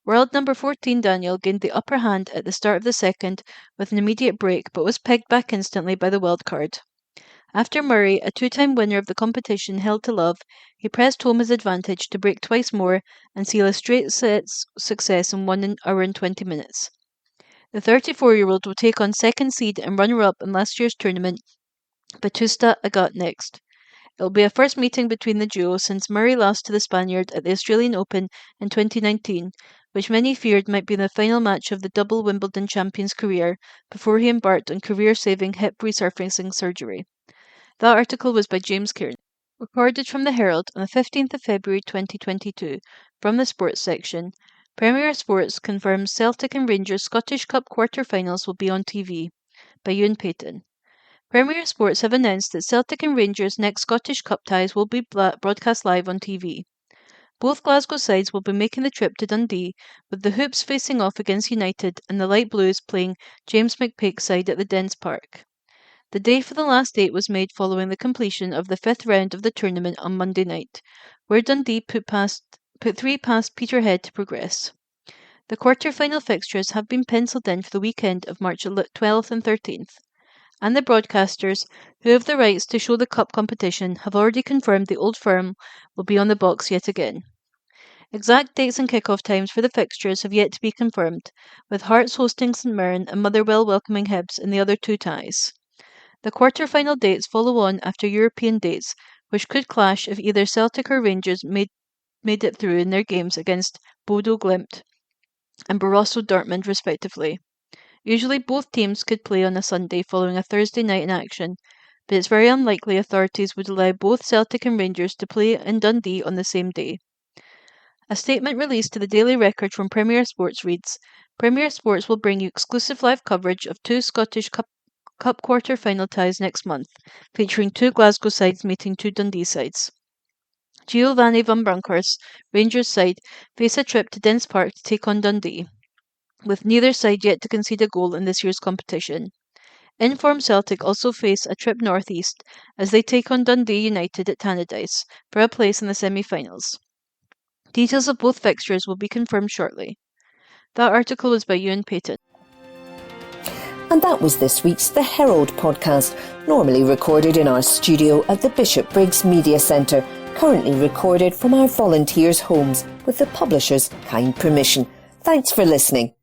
World number 14 Daniel gained the upper hand at the start of the second with an immediate break, but was pegged back instantly by the wild card. After Murray, a 2-time winner of the competition, held to love, he pressed home his advantage to break twice more and seal a straight sets success in 1 hour and 20 minutes. The 34-year-old will take on second seed and runner-up in last year's tournament, Bautista Agut, next. It will be a first meeting between the duo since Murray lost to the Spaniard at the Australian Open in 2019, which many feared might be the final match of the double Wimbledon champion's career before he embarked on career-saving hip resurfacing surgery. That article was by James Kearney. Recorded from the Herald on the 15th of February 2022, from the sports section, Premier Sports confirms Celtic and Rangers Scottish Cup quarter-finals will be on TV, by Ewan Payton. Premier Sports have announced that Celtic and Rangers' next Scottish Cup ties will be broadcast live on TV. Both Glasgow sides will be making the trip to Dundee, with the Hoops facing off against United and the Light Blues playing James McPake's side at the Dens Park. The day for the last 8 was made following the completion of the 5th round of the tournament on Monday night, where Dundee put 3 past Peterhead to progress. The quarter-final fixtures have been pencilled in for the weekend of March 12th and 13th. And the broadcasters, who have the rights to show the cup competition, have already confirmed the Old Firm will be on the box yet again. Exact dates and kick-off times for the fixtures have yet to be confirmed, with Hearts hosting St Mirren and Motherwell welcoming Hibs in the other 2 ties. The quarter-final dates follow on after European dates, which could clash if either Celtic or Rangers made it through in their games against Bodo Glimt and Borussia Dortmund respectively. Usually both teams could play on a Sunday following a Thursday night in action, but it's very unlikely authorities would allow both Celtic and Rangers to play in Dundee on the same day. A statement released to the Daily Record from Premier Sports reads, Premier Sports will bring you exclusive live coverage of 2 Scottish Cup quarter-final ties next month, featuring 2 Glasgow sides meeting 2 Dundee sides. Giovanni van Bronckhorst's Rangers side face a trip to Dens Park to take on Dundee, with neither side yet to concede a goal in this year's competition. Informed Celtic also face a trip northeast as they take on Dundee United at Tannadice for a place in the semi-finals. Details of both fixtures will be confirmed shortly. That article was by Ewan Payton. And that was this week's The Herald podcast, normally recorded in our studio at the Bishop Briggs Media Centre, currently recorded from our volunteers' homes with the publisher's kind permission. Thanks for listening.